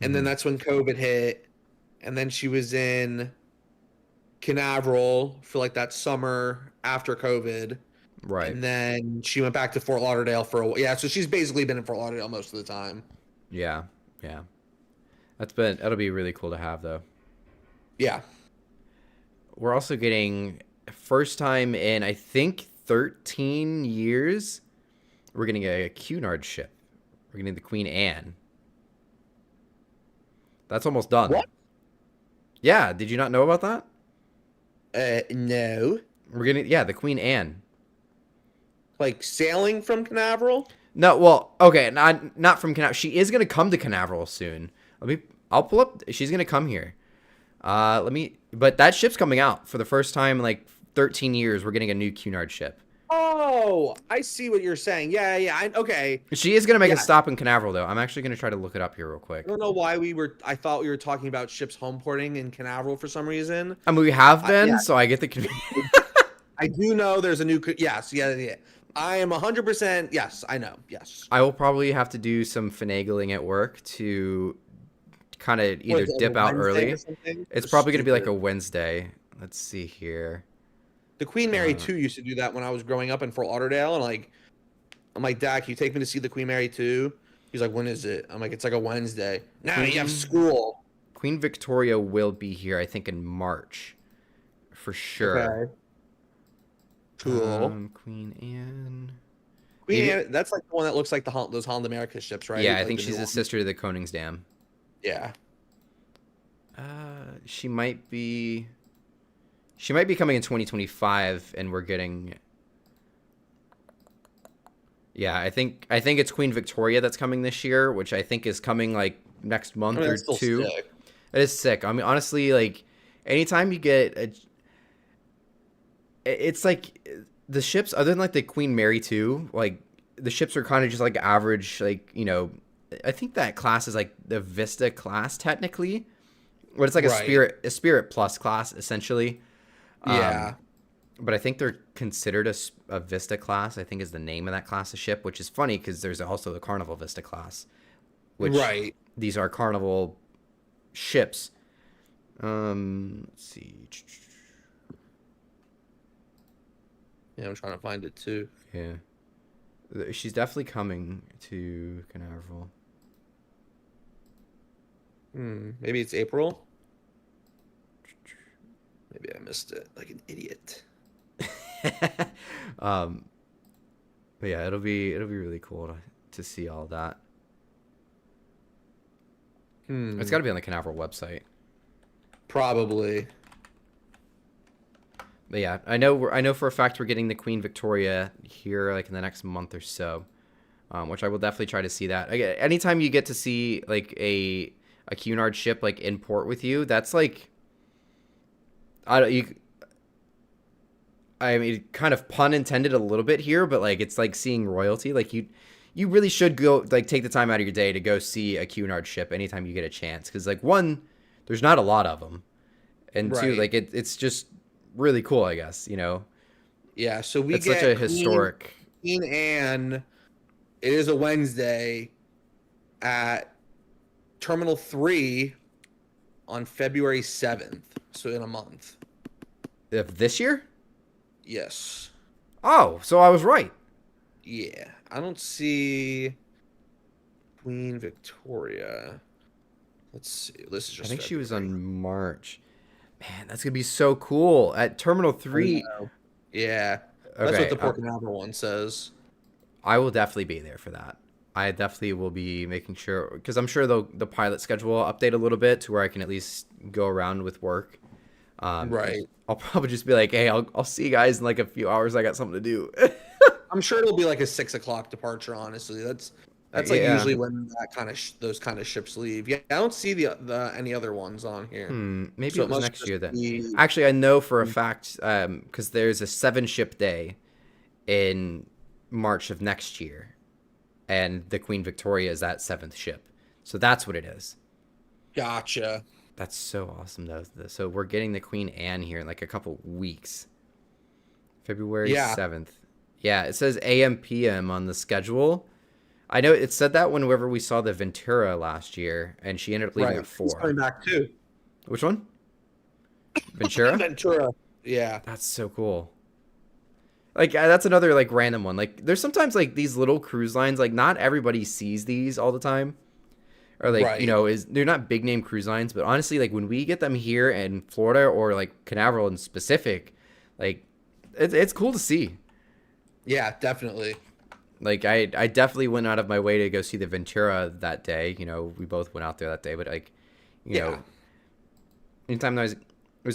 and then that's when COVID hit, and then she was in Canaveral for like that summer after COVID. Right. And then she went back to Fort Lauderdale for a while. Yeah, so she's basically been in Fort Lauderdale most of the time. Yeah. That'll be really cool to have, though. Yeah. We're also getting, first time in, I think, 13 years, we're getting a Cunard ship. We're getting the Queen Anne. That's almost done. What? Yeah, did you not know about that? No. We're getting, the Queen Anne. Like sailing from Canaveral? No, well, okay, not from Canaveral. She is gonna come to Canaveral soon. I'll pull up. She's gonna come here. But that ship's coming out for the first time in like 13 years. We're getting a new Cunard ship. Oh, I see what you're saying. Yeah. Okay. She is gonna make a stop in Canaveral, though. I'm actually gonna try to look it up here real quick. I don't know why I thought we were talking about ships home porting in Canaveral for some reason. I mean, we have been, so I get the. I do know there's a new. Yes, yeah. I am 100%. Yes, I know. Yes. I will probably have to do some finagling at work to kind of either dip out early. It's probably going to be like a Wednesday. Let's see here. The Queen Mary 2 used to do that when I was growing up in Fort Lauderdale. And I'm like, Dad, can you take me to see the Queen Mary 2? He's like, when is it? I'm like, it's like a Wednesday. Now you have school. Queen Victoria will be here, I think, in March. For sure. Okay. Cool. Queen Anne. Queen Anne, that's like the one that looks like those Holland America ships, right? Yeah, I like think she's a sister to the Koningsdam. Yeah. She might be coming in 2025, and we're getting. Yeah, I think it's Queen Victoria that's coming this year, which I think is coming like next month or two. Sick. It is sick. I mean, honestly, like anytime you get it's like the ships, other than like the Queen Mary 2, like the ships are kind of just like average, like, I think that class is like the Vista class technically, but it's like a Spirit Plus class essentially. Yeah. But I think they're considered a Vista class, I think is the name of that class of ship, which is funny because there's also the Carnival Vista class, which these are Carnival ships. Let's see. Yeah, I'm trying to find it too. Yeah. She's definitely coming to Canaveral. Maybe it's April. Maybe I missed it like an idiot. But yeah, it'll be really cool to see all that. It's got to be on the Canaveral website. Probably. But yeah, I know for a fact we're getting the Queen Victoria here like in the next month or so, which I will definitely try to see that. Again, anytime you get to see like a Cunard ship like in port with you, that's like, I mean, kind of pun intended a little bit here, but like it's like seeing royalty. Like you really should go like take the time out of your day to go see a Cunard ship anytime you get a chance, because like one, there's not a lot of them, and two, like it's just really cool, I guess, Yeah, so it's such a historic. Queen Anne It is a Wednesday at Terminal 3 on February 7th. So in a month. Of this year? Yes. Oh, so I was right. Yeah. I don't see Queen Victoria. Let's see. This is just I think February. she was on March. Man, that's going to be so cool. At Terminal 3. Yeah. That's Okay, what the Port Canaveral one says. I will definitely be there for that. I definitely will be making sure, because I'm sure the pilot schedule will update a little bit to where I can at least go around with work. Right. I'll probably just be like, hey, I'll see you guys in like a few hours. I got something to do. I'm sure it'll be like a 6 o'clock departure. Honestly, that's like Yeah. usually when that kind of those kind of ships leave. Yeah, I don't see the any other ones on here. Maybe So it was must next just year then. be- Actually, I know for a fact because there's a 7-ship day in March of next year, and the Queen Victoria is that 7th ship. So that's what it is. Gotcha. That's so awesome, though. So we're getting the Queen Anne here in like a couple weeks. February 7th. Yeah, it says AM PM on the schedule. I know it said that whenever we saw the Ventura last year, and she ended up leaving at 4. He's coming back too. Which one? Ventura? Ventura. Yeah. That's so cool. Like, that's another, like, random one. Like, there's sometimes, like, these little cruise lines, like, not everybody sees these all the time. Or, like, you know, they're not big name cruise lines, but honestly, like, when we get them here in Florida or, like, Canaveral in specific, like, it's cool to see. Yeah, definitely. Like, I definitely went out of my way to go see the Ventura that day. You know, we both went out there that day, but, like, you know, anytime there's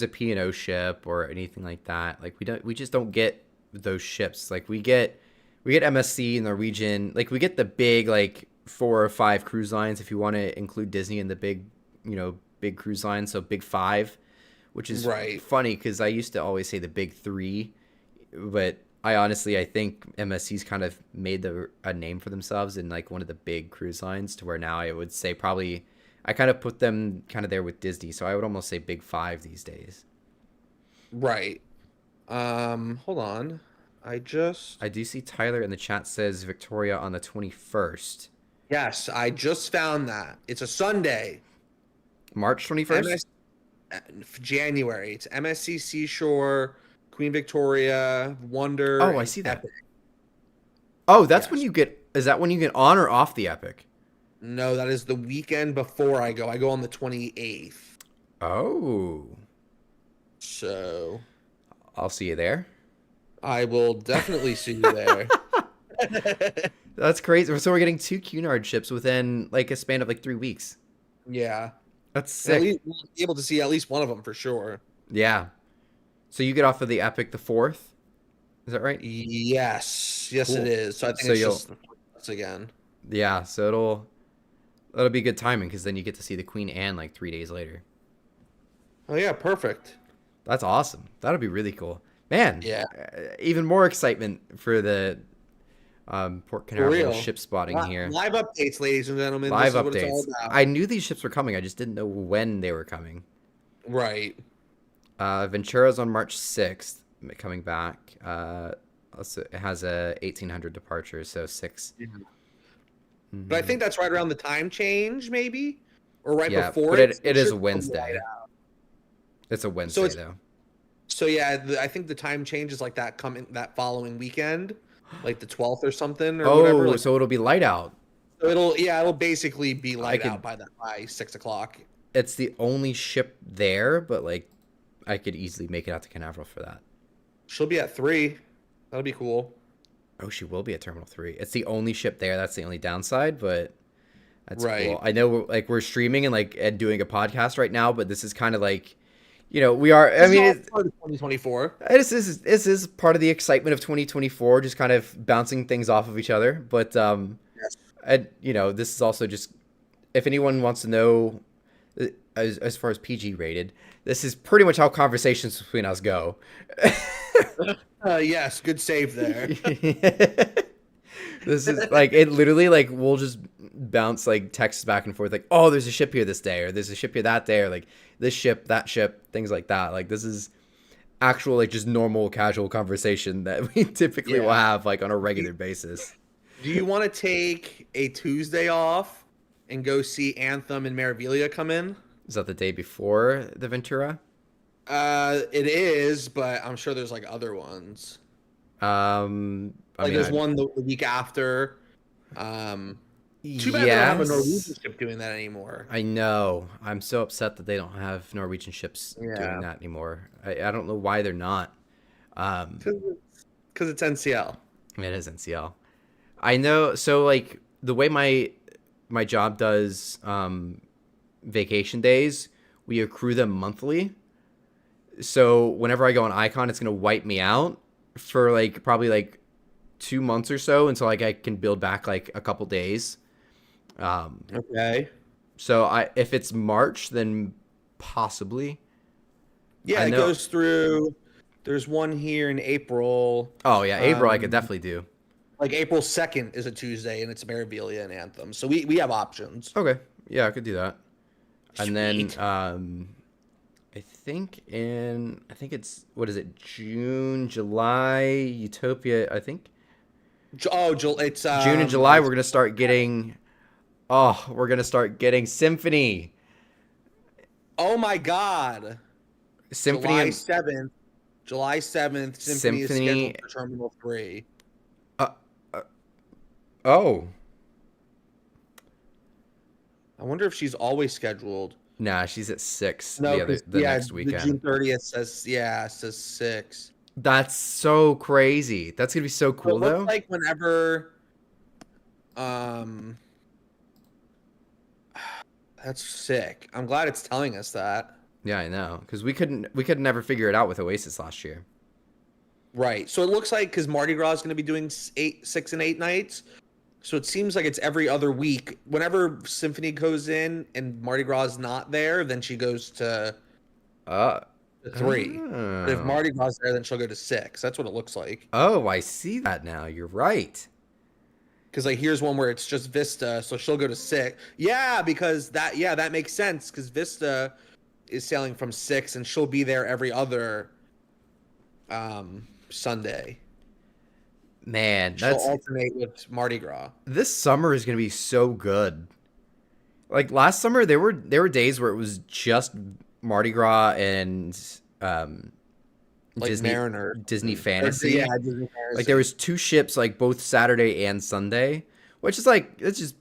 a P&O ship or anything like that, like, we just don't get those ships. Like, we get MSC, Norwegian, like, we get the big, like, 4 or 5 cruise lines if you want to include Disney in the big, you know, big cruise lines, so big 5, which is funny because I used to always say the big 3, but I think MSC's kind of made a name for themselves in like one of the big cruise lines, to where now I would say probably I kind of put them kind of there with Disney, so I would almost say big 5 these days. Right. Hold on. I do see Tyler in the chat says Victoria on the 21st. Yes, I just found that. It's a Sunday. March 21st? January. It's MSC Seashore, Queen Victoria, Wonder. Oh, I see that. Epic. Oh, that's when you get... Is that when you get on or off the Epic? No, that is the weekend before I go. I go on the 28th. Oh. So... I'll see you there. I will definitely see you there. That's crazy. So we're getting 2 Cunard ships within like a span of like 3 weeks. Yeah. That's sick. We'll be able to see at least one of them for sure. Yeah. So you get off of the Epic the 4th? Is that right? Yes. Yes, cool. It is. So I think it's just again. Yeah, so it'll be good timing because then you get to see the Queen Anne like 3 days later. Oh, yeah. Perfect. That's awesome. That'll be really cool. Man. Yeah. Even more excitement for the Port Canaveral ship spotting here. Live updates, ladies and gentlemen. Live updates. I knew these ships were coming. I just didn't know when they were coming. Right. Ventura's on March 6th coming back. Also, it has a 1800 departure, so 6. Yeah. Mm-hmm. But I think that's right around the time change, maybe, or right before. But it is a Wednesday. It's a Wednesday though. So yeah, I think the time change is like that following weekend. Like the 12th or something, or whatever. Like, so it'll be light out. So it'll basically be light out by 6 o'clock. It's the only ship there, but like I could easily make it out to Canaveral for that. She'll be at 3. That'll be cool. Oh, she will be at Terminal 3. It's the only ship there. That's the only downside, but that's cool. I know we're streaming and doing a podcast right now, but this is kind of like, you know, we are. I mean, it's part of 2024. This is part of the excitement of 2024, just kind of bouncing things off of each other. But yes. And you know, this is also just if anyone wants to know, as far as PG rated, this is pretty much how conversations between us go. Yes, good save there. This is like it literally like we'll just bounce like texts back and forth like, oh, there's a ship here this day, or there's a ship here that day, or like this ship, that ship, things like that. Like this is actual like just normal casual conversation that we typically will have like on a regular basis. Do you want to take a Tuesday off and go see Anthem and Maravilia come in? Is that the day before the Ventura? It is, but I'm sure there's like other ones. There's one the week after. Too bad they don't have a Norwegian ship doing that anymore. I know. I'm so upset that they don't have Norwegian ships doing that anymore. I don't know why they're not. Because it's NCL. It is NCL. I know. So like the way my job does vacation days, we accrue them monthly. So whenever I go on Icon, it's gonna wipe me out for like probably like 2 months or so until like I can build back like a couple days. Okay. So if it's March, then possibly. Yeah, it goes through. There's one here in April. Oh yeah, April I could definitely do. Like April 2nd is a Tuesday, and it's Maravilia and Anthem. So we have options. Okay, yeah, I could do that. Sweet. And then I think it's June, July, Utopia. I think. It's June and July. We're gonna start getting. Oh, we're gonna start getting Symphony. Oh my God! Symphony. July 7th. Symphony is scheduled for Terminal 3. Oh. I wonder if she's always scheduled. Nah, she's at 6 No, the next weekend. The June 30th says 6. That's so crazy. That's gonna be so cool, though. Like whenever, that's sick. I'm glad it's telling us that. Yeah, I know, because we could never figure it out with Oasis last year. Right. So it looks like because Mardi Gras is going to be doing 6 and 8 nights, so it seems like it's every other week. Whenever Symphony goes in and Mardi Gras is not there, then she goes to 3. But if Mardi Gras is there, then she'll go to 6. That's what it looks like. Oh, I see that now. You're right. Because like here's one where it's just Vista, so she'll go to 6. Yeah, because that makes sense because Vista is sailing from 6 and she'll be there every other Sunday. Man, she'll alternate with Mardi Gras. This summer is gonna be so good. Like last summer, there were days where it was just Mardi Gras and like Disney Fantasy. Yeah, Disney Fantasy. Like there was 2 ships like both Saturday and Sunday, which is like it's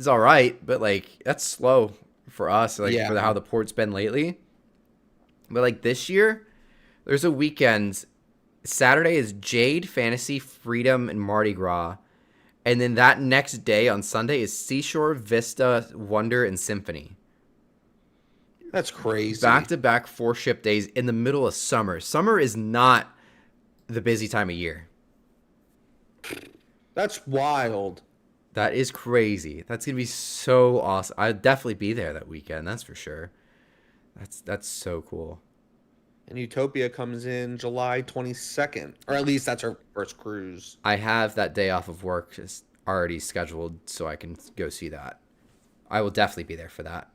all right, but like that's slow for us, like for how the port's been lately. But like this year, there's a weekend. Saturday is Jade, Fantasy, Freedom, and Mardi Gras. And then that next day on Sunday is Seashore, Vista, Wonder, and Symphony. That's crazy. Back-to-back 4-ship days in the middle of summer. Summer is not the busy time of year. That's wild. That is crazy. That's going to be so awesome. I'll definitely be there that weekend, that's for sure. That's so cool. And Utopia comes in July 22nd, or at least that's her first cruise. I have that day off of work already scheduled, so I can go see that. I will definitely be there for that.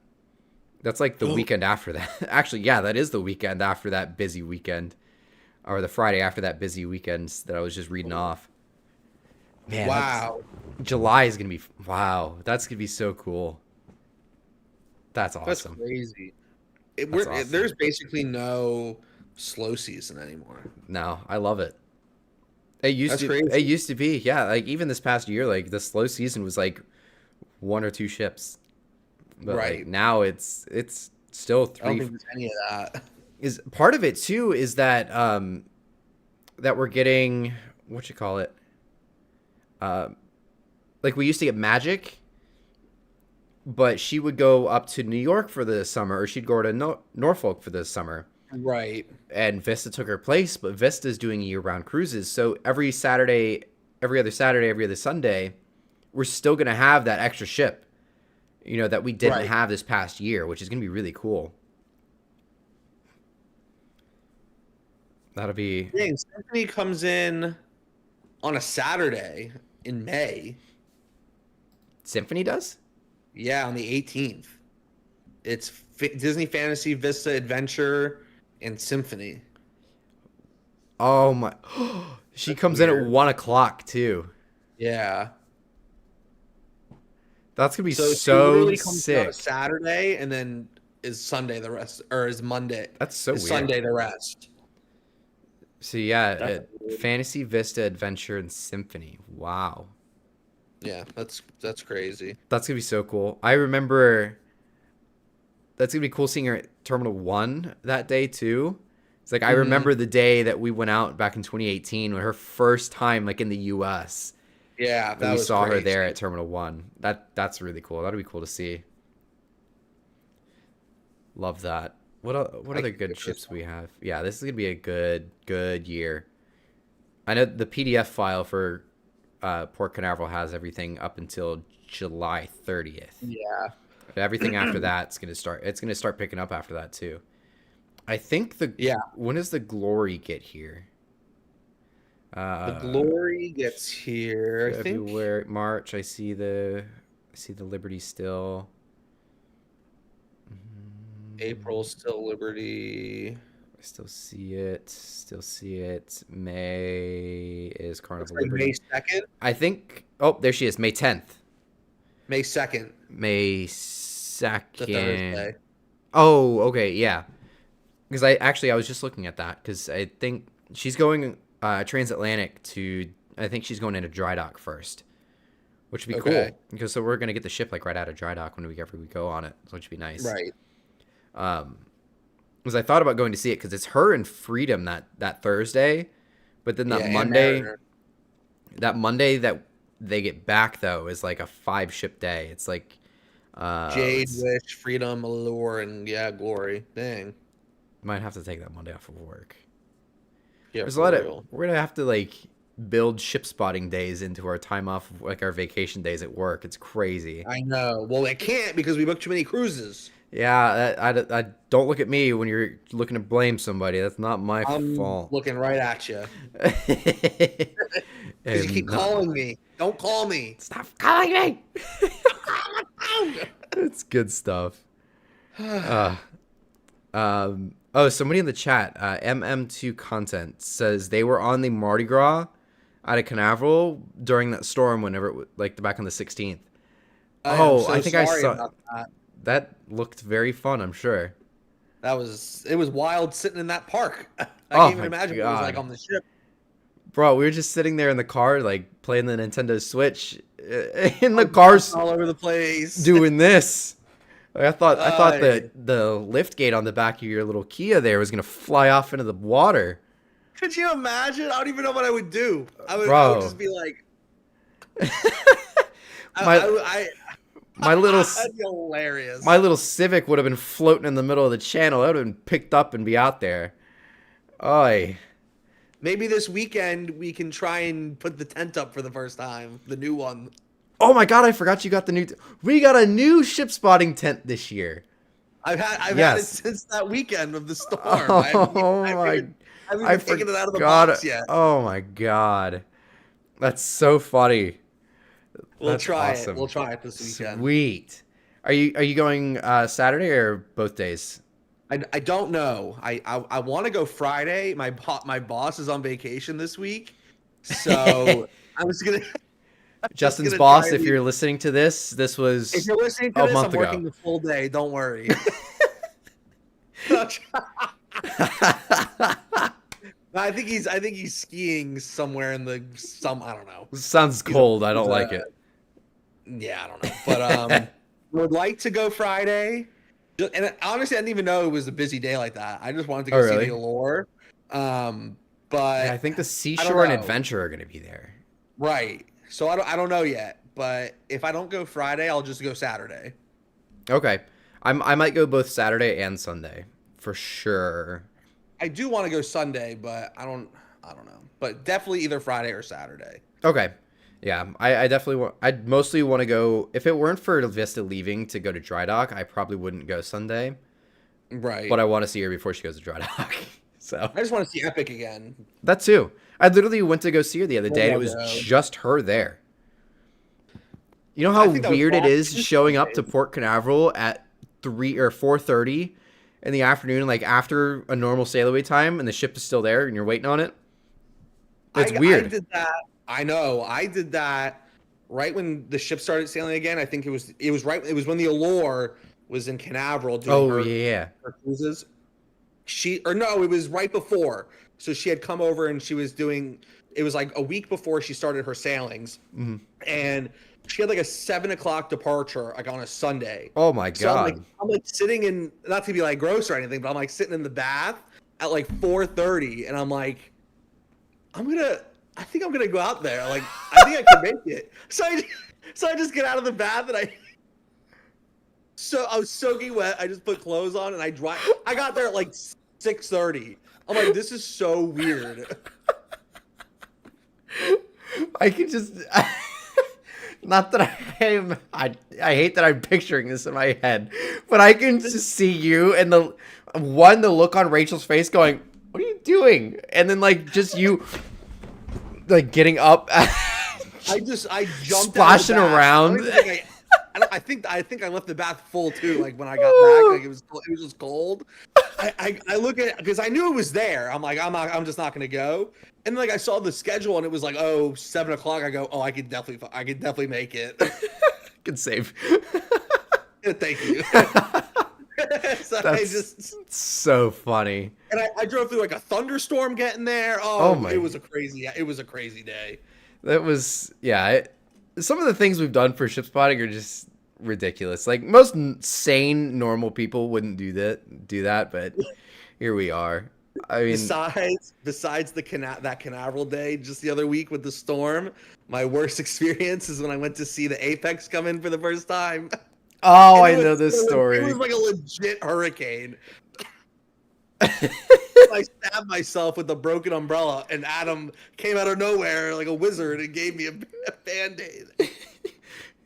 That's like the weekend after that. Actually, yeah, that is the weekend after that busy weekend, or the Friday after that busy weekend that I was just reading off. Man, wow. July is gonna be That's gonna be so cool. That's awesome. That's crazy. Awesome. There's basically no slow season anymore. No, I love it. It used to be, yeah. Like even this past year, like the slow season was like 1 or 2 ships, but like now it's still 3. I don't think there's any of that. Is part of it too is that that we're getting like we used to get Magic. But she would go up to New York for the summer, or she'd go to Norfolk for the summer. Right. And Vista took her place, but Vista's doing year-round cruises. So every Saturday, every other Sunday, we're still going to have that extra ship, that we didn't have this past year, which is going to be really cool. That'll be... Dang, Symphony comes in on a Saturday in May. Symphony does? Yeah, on the 18th. It's Disney Fantasy, Vista Adventure, and Symphony. Oh my! She comes in at 1:00 too. Yeah. That's gonna be So she so literally comes down sick. a Saturday and then is Sunday the rest, or is Monday? That's so is weird. Sunday the rest. So yeah, That's weird. Fantasy Vista Adventure and Symphony. Wow. Yeah, that's crazy. That's gonna be so cool. I remember that's gonna be cool seeing her at Terminal 1 that day too. It's like I remember the day that we went out back in 2018 when her first time like in the US. Yeah, And we saw her crazy. there at Terminal 1. That's really cool. That'd be cool to see. Love that. What other good ships we have? Yeah, this is gonna be a good year. I know the PDF file for Port Canaveral has everything up until July 30th. Yeah. But everything after that, it's gonna start picking up after that too. I think when does the Glory get here? The Glory gets here. February, March. I see the Liberty still. April still Liberty. I still see it. May is Carnival Like Liberty. May 2nd? I think. Oh, there she is. May 10th. May 2nd. May 2nd. The Thursday. Oh, okay, yeah. Because I was just looking at that because I think she's going transatlantic to. I think she's going into dry dock first, which would be cool because so we're gonna get the ship like right out of dry dock whenever we go on it, which would be nice. Right. Because I thought about going to see it because it's her and Freedom that Thursday, but then that Monday that they get back though is like a 5-ship day. It's like Jade, Wish, Freedom, Allure, and Glory. Dang. Might have to take that Monday off of work. Yeah, there's a lot of we're gonna have to like build ship spotting days into our time off, like our vacation days at work. It's crazy. I know. Well, it can't because we booked too many cruises. Yeah, I don't look at me when you're looking to blame somebody. That's not my fault. I'm looking right at you. Because you keep calling me. Don't call me. Stop calling me. It's good stuff. Somebody in the chat, MM2 Content, says they were on the Mardi Gras out of Canaveral during that storm whenever back on the 16th. I think I saw that. That looked very fun, I'm sure. It was wild sitting in that park. I can't even imagine what it was like on the ship. Bro, we were just sitting there in the car, like playing the Nintendo Switch in the cars all over the place doing this. I thought that the lift gate on the back of your little Kia there was gonna fly off into the water. Could you imagine? I don't even know what I would do. I would just be like, my little that'd be hilarious. My little Civic would have been floating in the middle of the channel. It would have been picked up and be out there. Oy. Maybe this weekend we can try and put the tent up for the first time, the new one. Oh my god, I forgot you got the new. We got a new ship spotting tent this year. I've had it since that weekend of the storm. I haven't taken it out of the box yet. Oh my god, that's so funny. We'll try it. We'll try it this weekend. Sweet. Are you going Saturday or both days? I don't know. I want to go Friday. My boss is on vacation this week, so I was gonna. Justin's boss, if you're listening to this, was if you're listening to this, I'm working the full day. Don't worry. I think he's skiing somewhere in I don't know. Sounds cold. I don't like it. Yeah, I don't know. But would like to go Friday. And honestly, I didn't even know it was a busy day like that. I just wanted to go see the Allure. But yeah, I think the Seashore and Adventure are going to be there. Right. So I don't know yet. But if I don't go Friday, I'll just go Saturday. Okay. I might go both Saturday and Sunday for sure. I do want to go Sunday, but I don't know. But definitely either Friday or Saturday. Okay. Yeah, I definitely want. I'd mostly want to go. If it weren't for Vista leaving to go to dry dock, I probably wouldn't go Sunday. Right. But I want to see her before she goes to dry dock. So I just want to see Epic again. That too. I literally went to go see her the other day, and it was just her there. You know how weird it is showing up to Port Canaveral at 3 or 4:30 in the afternoon, like after a normal sail away time, and the ship is still there, and you're waiting on it. It's weird. I did that. I know. I did that right when the ship started sailing again. I think it was when the Allure was in Canaveral doing her cruises. It was right before. So she had come over and she was doing. It was like a week before she started her sailings, and she had like a 7:00 departure, like on a Sunday. Oh my So God! I'm like sitting in, not to be like gross or anything, but I'm like sitting in the bath at like 4:30, and I'm like, I think I'm gonna go out there. Like, I think I can make it. So I just get out of the bath and I was soaking wet. I just put clothes on and I got there at like 6:30. I'm like, this is so weird. I could just not that I hate that I'm picturing this in my head, but I can just see you and the look on Rachel's face going, "What are you doing?" And then like just you like getting up. I jumped splashing around. I think I left the bath full too. Like when I got back, like it was just cold. I look at it because I knew it was there. I'm like, I'm just not gonna go. And like I saw the schedule and it was like 7:00. I go, I could definitely make it. Good save. Thank you. So That's so funny. And I drove through like a thunderstorm getting there. It was a crazy day. That was some of the things we've done for ship spotting are just ridiculous. Like most sane, normal people wouldn't do that, but here we are. I mean, besides that Canaveral day just the other week with the storm, my worst experience is when I went to see the Apex come in for the first time. Oh, I know this story. It was like a legit hurricane. I stabbed myself with a broken umbrella, and Adam came out of nowhere like a wizard and gave me a Band-Aid.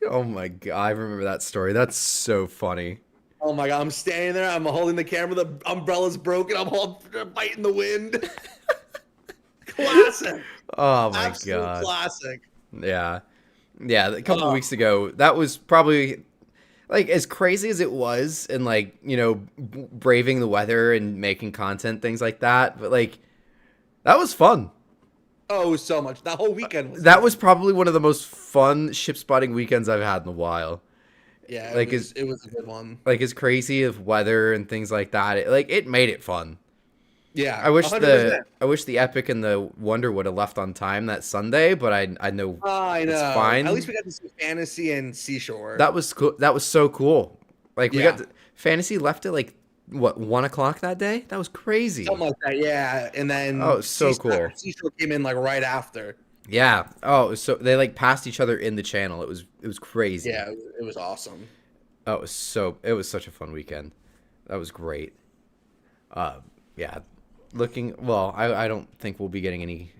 Oh my God, I remember that story. That's so funny. Oh my God, I'm standing there, I'm holding the camera, the umbrella's broken, I'm all biting the wind. Classic. Oh my Absolute God. Classic. Yeah. A couple of weeks ago, that was probably like as crazy as it was, and like, braving the weather and making content, things like that. But like, that was fun. Oh, it was so much. That whole weekend was that was probably one of the most fun ship spotting weekends I've had in a while. Yeah, it was a good one. Like as crazy of weather and things like that, it made it fun. Yeah, I wish the Epic and the Wonder would have left on time that Sunday, but I know it's fine. At least we got to see Fantasy and Seashore. That was cool. That was so cool. Like we got Fantasy left at like 1:00 that day. That was crazy. Something like that, yeah. And then it was so cool. Seashore came in like right after. Yeah. Oh, so they like passed each other in the channel. It was crazy. Yeah, it was awesome. Oh, it was such a fun weekend. That was great. Yeah. I don't think we'll be getting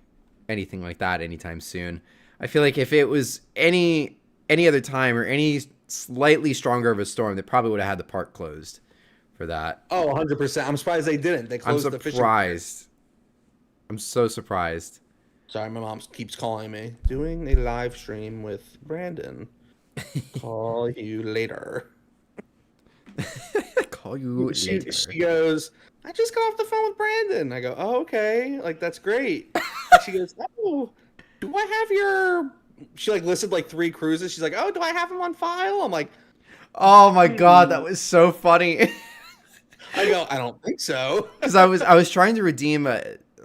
anything like that anytime soon. I feel like if it was any other time or any slightly stronger of a storm, they probably would have had the park closed for that. Oh, 100%. I'm surprised they didn't. They closed the fishing. I'm so surprised. Sorry, my mom keeps calling me. Doing a live stream with Brandon. Call you later. Call you later. She goes, I just got off the phone with Brandon. I go, oh, okay. Like, that's great. And she goes, oh, do I have your... She, like, listed, like, 3 cruises. She's like, oh, do I have them on file? I'm like... Oh, my God. That was so funny. I go, I don't think so. Because I was trying to redeem...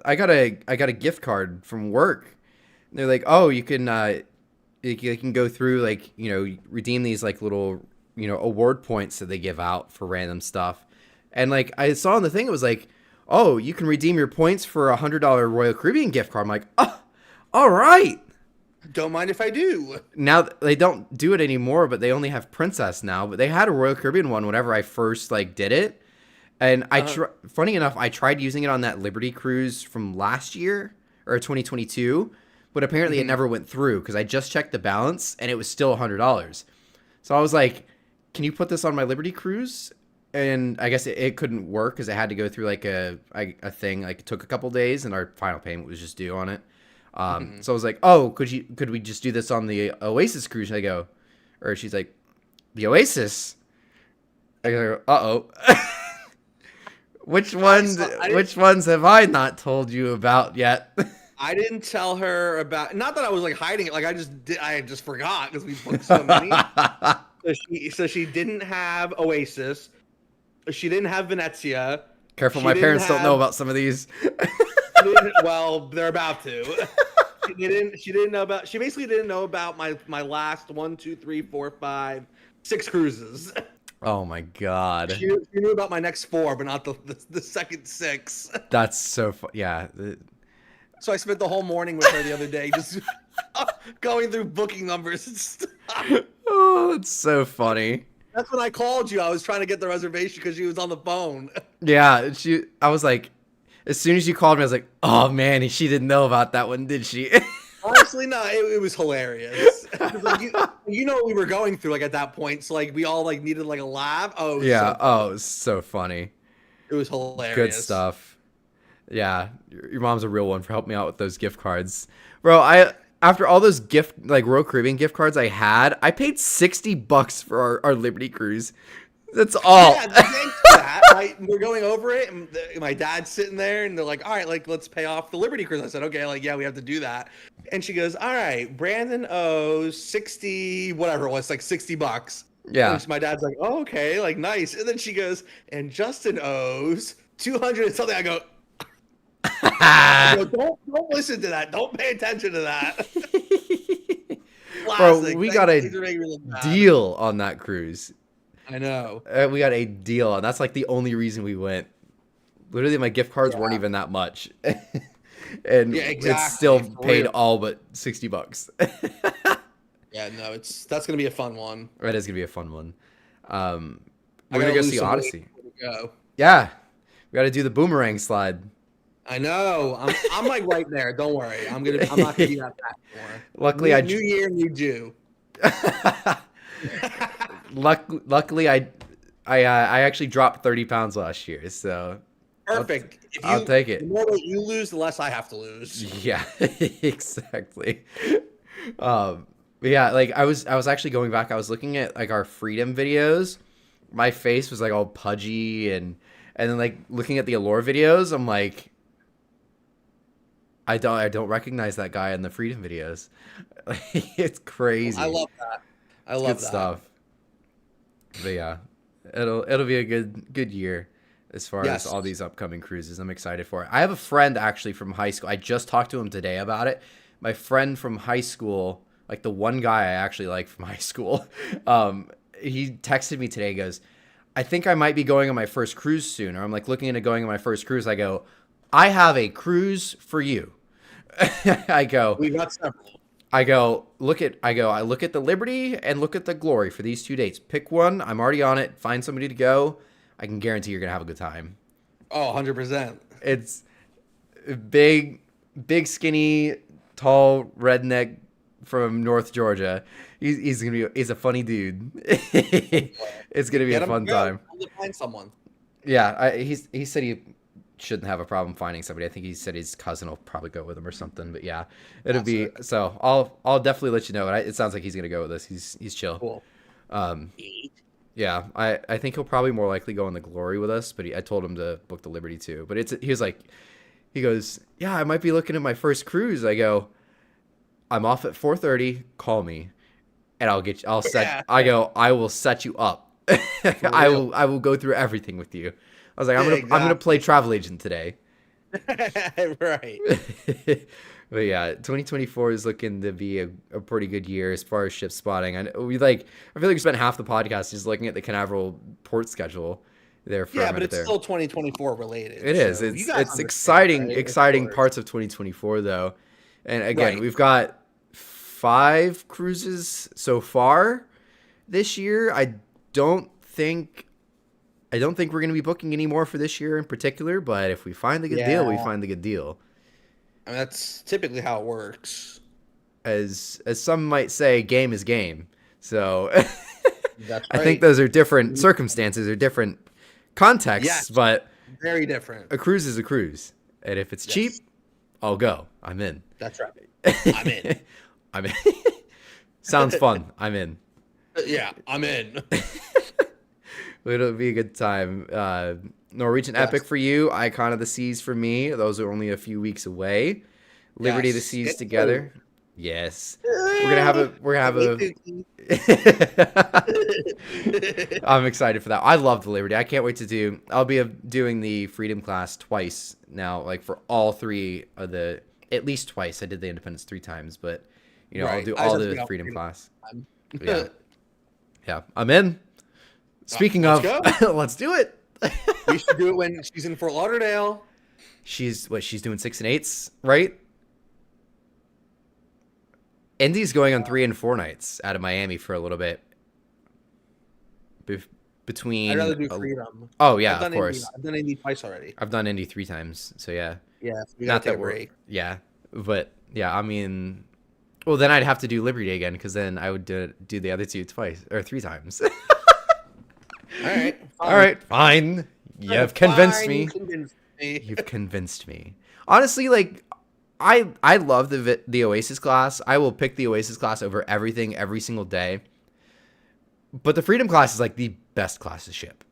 I got a gift card from work. And they're like, oh, you can go through, like, redeem these, like, little, award points that they give out for random stuff. And, like, I saw on the thing, it was like, oh, you can redeem your points for $100 Royal Caribbean gift card. I'm like, oh, all right. Don't mind if I do. Now, they don't do it anymore, but they only have Princess now. But they had a Royal Caribbean one whenever I first, like, did it. And funny enough, I tried using it on that Liberty cruise from last year, or 2022. But apparently it never went through because I just checked the balance, and it was still $100. So I was like, can you put this on my Liberty cruise? And I guess it couldn't work because it had to go through like a thing. Like it took a couple days, and our final payment was just due on it. So I was like, oh, could we just do this on the Oasis cruise? And she's like, the Oasis. I go, uh-oh. Which ones have I not told you about yet? I didn't tell her about. Not that I was like hiding it. Like I just forgot because we booked so many. So she didn't have Oasis. She didn't have Venezia. Careful, my parents don't know about some of these. Well, they're about to. She didn't know about. She basically didn't know about my last 1, 2, 3, 4, 5, 6 cruises. Oh my god. She knew about my next 4, but not the second 6. That's so fun. Yeah. So I spent the whole morning with her the other day, just going through booking numbers and stuff. Oh, that's so funny. That's when I called you. I was trying to get the reservation because she was on the phone. Yeah, I was like, as soon as you called me, I was like, oh man, she didn't know about that one, did she? Honestly, no, it was hilarious. Like, you know what we were going through like at that point, so like we all like needed like a laugh. Oh yeah. Oh, it was so funny. It was hilarious. Good stuff. Yeah, your mom's a real one for helping me out with those gift cards, bro. After all those Royal Caribbean gift cards I had, I paid $60 for our Liberty cruise. That's all. Yeah, thanks for that. We're going over it, and my dad's sitting there, and they're like, "All right, like let's pay off the Liberty cruise." I said, "Okay, like yeah, we have to do that." And she goes, "All right, Brandon owes 60, whatever it was, like $60." Yeah. And my dad's like, "Oh, okay, like nice." And then she goes, "And Justin owes 200 and something." I go, don't listen to that. Don't pay attention to that. Bro, we got a deal on that cruise. I know. We got a deal, and that's like the only reason we went. Literally, my gift cards weren't even that much, and it's still paid all but $60. Yeah, no, that's gonna be a fun one. That is gonna be a fun one. We're gonna go see Odyssey. Go. Yeah, we got to do the boomerang slide. I know. I'm like right there. Don't worry. I'm not gonna be that bad anymore. Luckily, new year, new Jew. Luckily, I actually dropped 30 pounds last year, so perfect. I'll take it. The more weight you lose, the less I have to lose. Yeah, exactly. Yeah, like I was actually going back. I was looking at like our Freedom videos. My face was like all pudgy, and then like looking at the Allure videos, I'm like, I don't recognize that guy in the Freedom videos. It's crazy. I love that. I love good stuff. But yeah, it'll be a good year as far as all these upcoming cruises. I'm excited for it. I have a friend actually from high school. I just talked to him today about it. My friend from high school, like the one guy I actually like from high school, he texted me today. He goes, I think I might be going on my first cruise soon. Or I'm like looking into going on my first cruise. I go, I have a cruise for you. I go, we got several. I look at the Liberty and look at the Glory for these 2 dates. Pick one. I'm already on it. Find somebody to go. I can guarantee you're going to have a good time. Oh, 100%. It's big, skinny, tall redneck from North Georgia. He's a funny dude. It's going to be a fun time. Find someone. Yeah, he said he shouldn't have a problem finding somebody. I think he said his cousin will probably go with him or something. But yeah, it'll be so. I'll definitely let you know. It sounds like he's gonna go with us. He's chill. Cool. Yeah, I think he'll probably more likely go on the Glory with us. But I told him to book the Liberty too. But he goes, yeah, I might be looking at my first cruise. I go, I'm off at 4:30. Call me, and I will set you up. I will go through everything with you. I was like, I'm gonna play travel agent today. Right. But yeah, 2024 is looking to be a pretty good year as far as ship spotting. I feel like we spent half the podcast just looking at the Canaveral port schedule there for a minute. But it's still 2024 related. It is. It's exciting, right? Exciting parts of 2024 though. And again, we've got 5 cruises so far this year. I don't think we're going to be booking any more for this year in particular, but if we find the good deal, we find the good deal. I mean, that's typically how it works. As some might say, game is game. So that's right. I think those are different circumstances or different contexts, but very different. A cruise is a cruise. And if it's cheap, I'll go. I'm in. That's right. I'm in. I'm in. Sounds fun. I'm in. Yeah, I'm in. It'll be a good time. Norwegian Epic for you, Icon of the Seas for me. Those are only a few weeks away. Liberty of the Yes. Seas Get together. Yes. We're gonna have a I'm excited for that. I love the Liberty. I can't wait to do. I'll be doing the Freedom class twice now, like for all three of the, at least twice. I did the Independence 3 times, but I'll do all the Freedom class. Yeah. Yeah. I'm in. Speaking let's of, go. let's do it. We should do it when she's in Fort Lauderdale. She's doing 6 and 8s, right? Indy's going on 3 and 4 nights out of Miami for a little bit. Between. I'd rather do Freedom. Oh yeah, of course. I've done Indy twice already. I've done Indy 3 times, so yeah. Yeah, so we gotta take a break. Yeah, but yeah, I mean, well then I'd have to do Liberty Day again because then I would do the other 2 twice or 3 times. All right, fine. You've convinced me. You've convinced me. Honestly, like, I love the Oasis class. I will pick the Oasis class over everything every single day. But the Freedom class is like the best class to ship.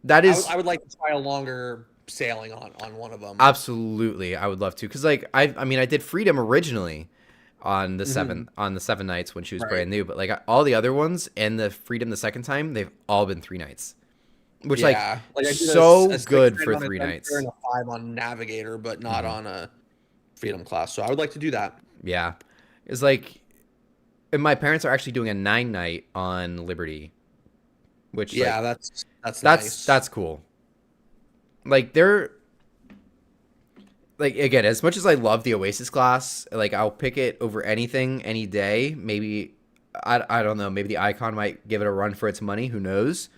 That is. I would like to try a longer sailing on one of them. Absolutely, I would love to, because like I did Freedom originally on the 7 nights when she was brand new, but like all the other ones and the Freedom the second time, they've all been 3 nights, which like I so good for 3 nights. And a 5 on Navigator, but not on a Freedom class. So I would like to do that. Yeah, it's like, and my parents are actually doing a 9-night on Liberty, which that's nice. That's cool. Like they're like, again, as much as I love the Oasis class, like I'll pick it over anything any day. Maybe I don't know, maybe the Icon might give it a run for its money, who knows.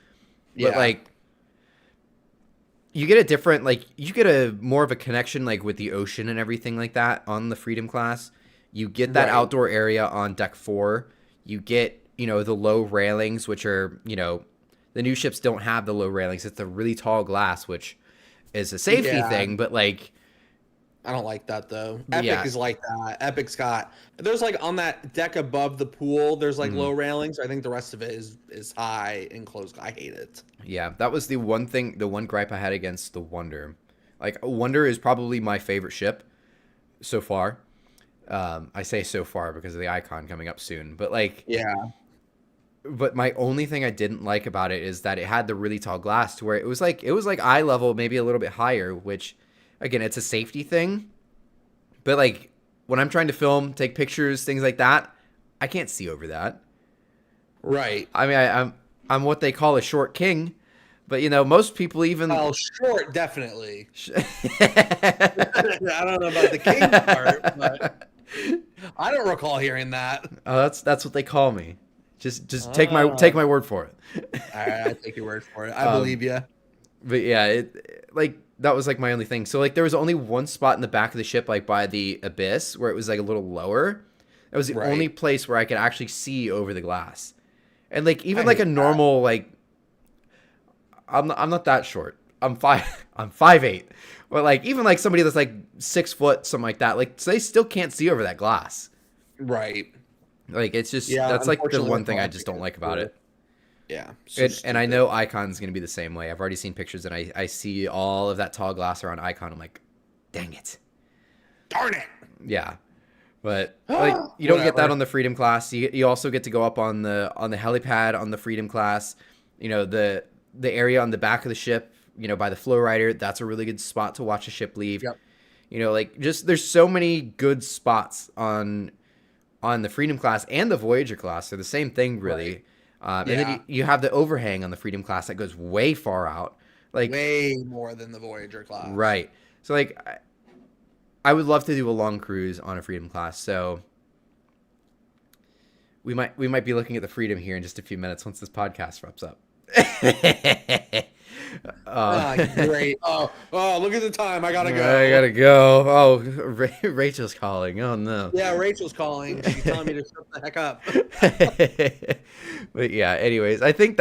But like you get a different, like you get a more of a connection like with the ocean and everything like that on the Freedom class. You get that outdoor area on deck 4. You get, the low railings, which are, the new ships don't have the low railings. It's the really tall glass, which is a safety thing, but like, I don't like that though. Epic is like that. Epic's got, there's like on that deck above the pool, there's like low railings. I think the rest of it is high and closed. I hate it. Yeah, that was the one gripe I had against the Wonder. Like, Wonder is probably my favorite ship so far. I say so far because of the Icon coming up soon, but like, but my only thing I didn't like about it is that it had the really tall glass to where it was like eye level, maybe a little bit higher, which again, it's a safety thing. But like when I'm trying to film, take pictures, things like that, I can't see over that. Right. I mean, I'm what they call a short king, but most people even. Oh, short, definitely. I don't know about the king part, but I don't recall hearing that. Oh, that's what they call me. Just take my word for it. All right, I take your word for it. I believe you. But yeah, that was like my only thing. So like there was only one spot in the back of the ship, like by the abyss, where it was like a little lower. That was the only place where I could actually see over the glass. And like even like a normal like, I'm not that short. I'm 5'8", but like even like somebody that's like 6 foot, something like that, like they still can't see over that glass. Right. Like it's just that's like the one thing I just don't like about it. Yeah. And I know Icon's going to be the same way. I've already seen pictures and I see all of that tall glass around Icon. I'm like, dang it. Darn it. Yeah. But like you don't get that on the Freedom class. You also get to go up on the helipad on the Freedom class. The area on the back of the ship, by the flow rider, that's a really good spot to watch a ship leave. Yep. Like just there's so many good spots on the Freedom class and the Voyager class. They're the same thing, really. Right. And then you have the overhang on the Freedom class that goes way far out, like way more than the Voyager class. Right. So like, I would love to do a long cruise on a Freedom class. So we might be looking at the Freedom here in just a few minutes once this podcast wraps up. Great. Oh, look at the time. I gotta go. Oh, Rachel's calling. Oh no. Yeah, Rachel's calling. She's telling me to shut the heck up. But yeah, anyways, I think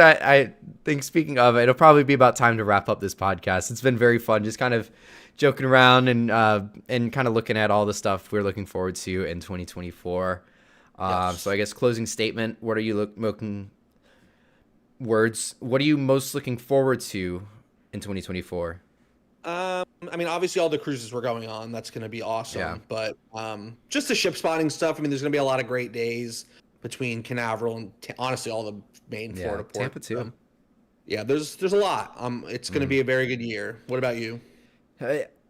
speaking of, it'll probably be about time to wrap up this podcast. It's been very fun, just kind of joking around and kind of looking at all the stuff we're looking forward to in 2024. Yes. So I guess closing statement. What are you What are you most looking forward to in 2024? I mean, obviously all the cruises were going on. That's going to be awesome. Yeah. But just the ship spotting stuff. I mean, there's going to be a lot of great days between Canaveral and honestly all the main Florida ports. Tampa too. Yeah, there's a lot. It's going to be a very good year. What about you?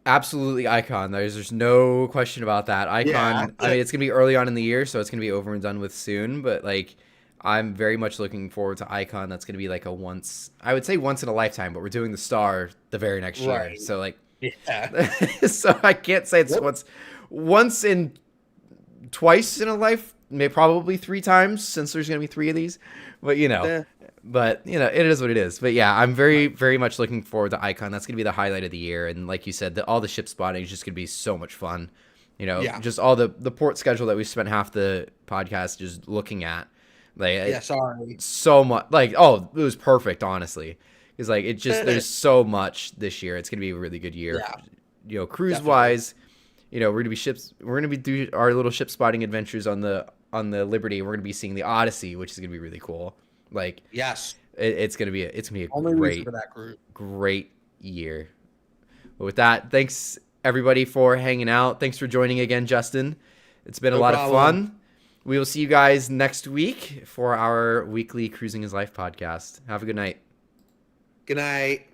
Absolutely Icon. There's no question about that. Icon. Yeah. I mean, it's gonna be early on in the year, so it's gonna be over and done with soon. But like, I'm very much looking forward to Icon. That's gonna be like I would say once in a lifetime. But we're doing the Star the very next year, so like, yeah. So I can't say it's once in twice in a life, maybe probably 3 times since there's gonna be 3 of these. But But, it is what it is. But, yeah, I'm very, very much looking forward to Icon. That's going to be the highlight of the year. And like you said, all the ship spotting is just going to be so much fun. Just all the port schedule that we spent half the podcast just looking at. Like, so much. Like, it was perfect, honestly. It's like, there's so much this year. It's going to be a really good year. Yeah. Cruise-wise, we're going to be doing our little ship spotting adventures on the Liberty. We're going to be seeing the Odyssey, which is going to be really cool. Like, yes, it's gonna be a great year. But with that, thanks everybody for hanging out. Thanks for joining again, Justin. It's been a lot of fun. We will see you guys next week for our weekly Cruising is Life podcast. Have a good night. Good night.